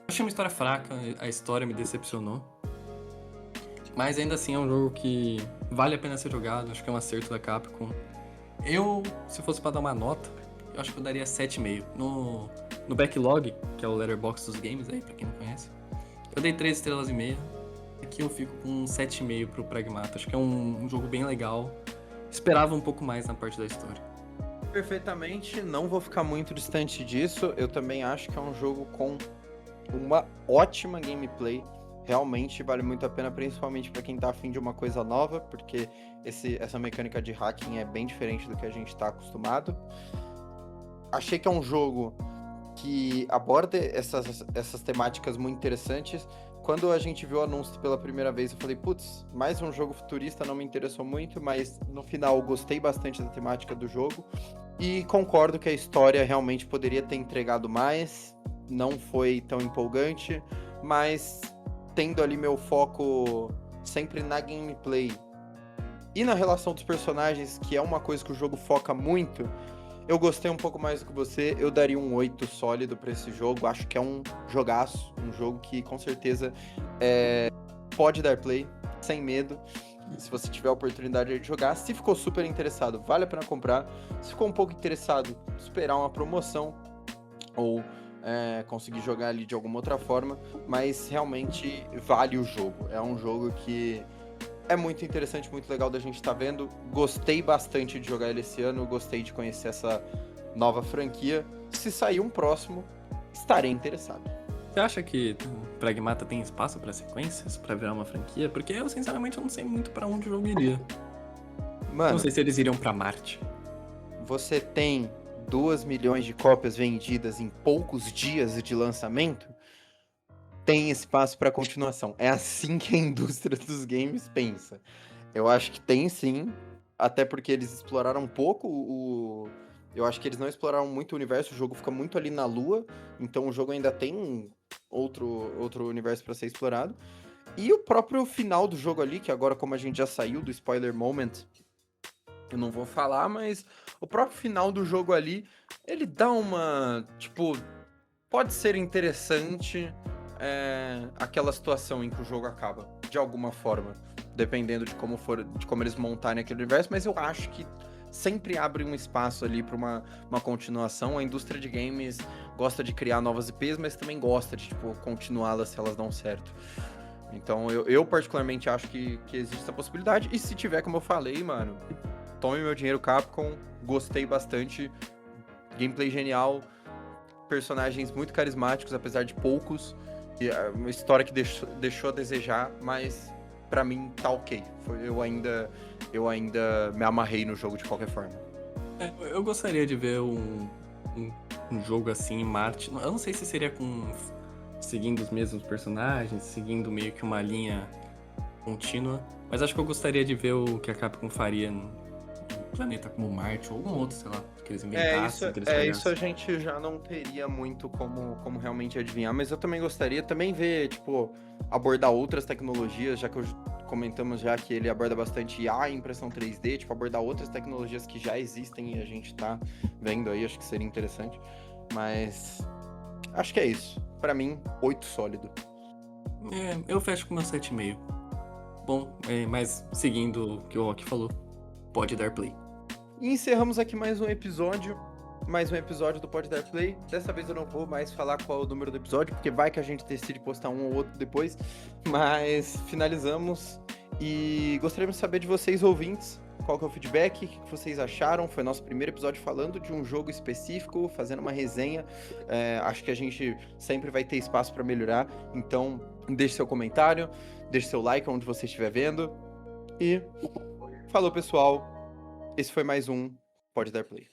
Achei uma história fraca, a história me decepcionou. Mas ainda assim é um jogo que vale a pena ser jogado, acho que é um acerto da Capcom. Se fosse pra dar uma nota, eu acho que eu daria 7,5. No Backlog, que é o Letterboxd dos games aí, pra quem não conhece, eu dei 3 estrelas e meia. Aqui eu fico com um 7,5 pro Pragmata. Acho que é um jogo bem legal. Esperava um pouco mais na parte da história. Perfeitamente, não vou ficar muito distante disso. Eu também acho que é um jogo com uma ótima gameplay. Realmente vale muito a pena, principalmente para quem tá afim de uma coisa nova, porque essa mecânica de hacking é bem diferente do que a gente tá acostumado. Achei que é um jogo que aborda essas temáticas muito interessantes. Quando a gente viu o anúncio pela primeira vez, eu falei, putz, mais um jogo futurista, não me interessou muito, mas no final eu gostei bastante da temática do jogo. E concordo que a história realmente poderia ter entregado mais, não foi tão empolgante, mas tendo ali meu foco sempre na gameplay e na relação dos personagens, que é uma coisa que o jogo foca muito, eu gostei um pouco mais do que você. Eu daria um 8 sólido pra esse jogo. Acho que é um jogaço, um jogo que com certeza pode dar play, sem medo. Se você tiver a oportunidade de jogar. Se ficou super interessado, vale a pena comprar. Se ficou um pouco interessado, esperar uma promoção ou conseguir jogar ali de alguma outra forma. Mas realmente vale o jogo. É um jogo que é muito interessante, muito legal da gente estar vendo. Gostei bastante de jogar ele esse ano, gostei de conhecer essa nova franquia. Se sair um próximo, estarei interessado. Você acha que o Pragmata tem espaço pra sequências, pra virar uma franquia? Porque eu, sinceramente, eu não sei muito pra onde o jogo iria. Mano, Não sei se eles iriam pra Marte. você tem 2 milhões de cópias vendidas em poucos dias de lançamento, tem espaço para continuação. É assim que a indústria dos games pensa. Eu acho que tem sim, até porque eles exploraram um pouco Eu acho que eles não exploraram muito o universo, o jogo fica muito ali na lua, então o jogo ainda tem outro universo para ser explorado. E o próprio final do jogo ali, que agora como a gente já saiu do spoiler moment, eu não vou falar, mas o próprio final do jogo ali, ele dá uma, tipo, pode ser interessante aquela situação em que o jogo acaba, de alguma forma, dependendo de como eles montarem aquele universo, mas eu acho que sempre abre um espaço ali para uma continuação. A indústria de games gosta de criar novas IPs, mas também gosta de, tipo, continuá-las se elas dão certo. Então eu particularmente acho que existe essa possibilidade, e se tiver, como eu falei, mano, tome meu dinheiro, Capcom, gostei bastante, gameplay genial, personagens muito carismáticos, apesar de poucos, e uma história que deixou a desejar, mas pra mim tá ok. Eu ainda me amarrei no jogo de qualquer forma. Eu gostaria de ver um jogo assim em Marte. Eu não sei se seria seguindo os mesmos personagens, seguindo meio que uma linha contínua, mas acho que eu gostaria de ver o que a Capcom faria num planeta como Marte ou algum outro, sei lá, que eles inventassem, que eles Isso a pegassem. gente já não teria muito como realmente adivinhar, mas eu também gostaria também ver, tipo, abordar outras tecnologias, já que comentamos já que ele aborda bastante IA e impressão 3D, tipo, abordar outras tecnologias que já existem e a gente tá vendo aí, acho que seria interessante. Mas acho que é isso. Pra mim, 8 sólido. Eu fecho com meu 7,5. Bom, mas seguindo o que o Rock falou, pode dar play. E encerramos aqui mais um episódio do Pode Dar Play. Dessa vez eu não vou mais falar qual é o número do episódio, porque vai que a gente decide postar um ou outro depois. Mas finalizamos e gostaríamos de saber de vocês, ouvintes, qual que é o feedback, o que vocês acharam. Foi nosso primeiro episódio falando de um jogo específico, fazendo uma resenha. Acho que a gente sempre vai ter espaço para melhorar. Então, deixe seu comentário, deixe seu like onde você estiver vendo. E falou, pessoal. Esse foi mais um Pode Dar Play.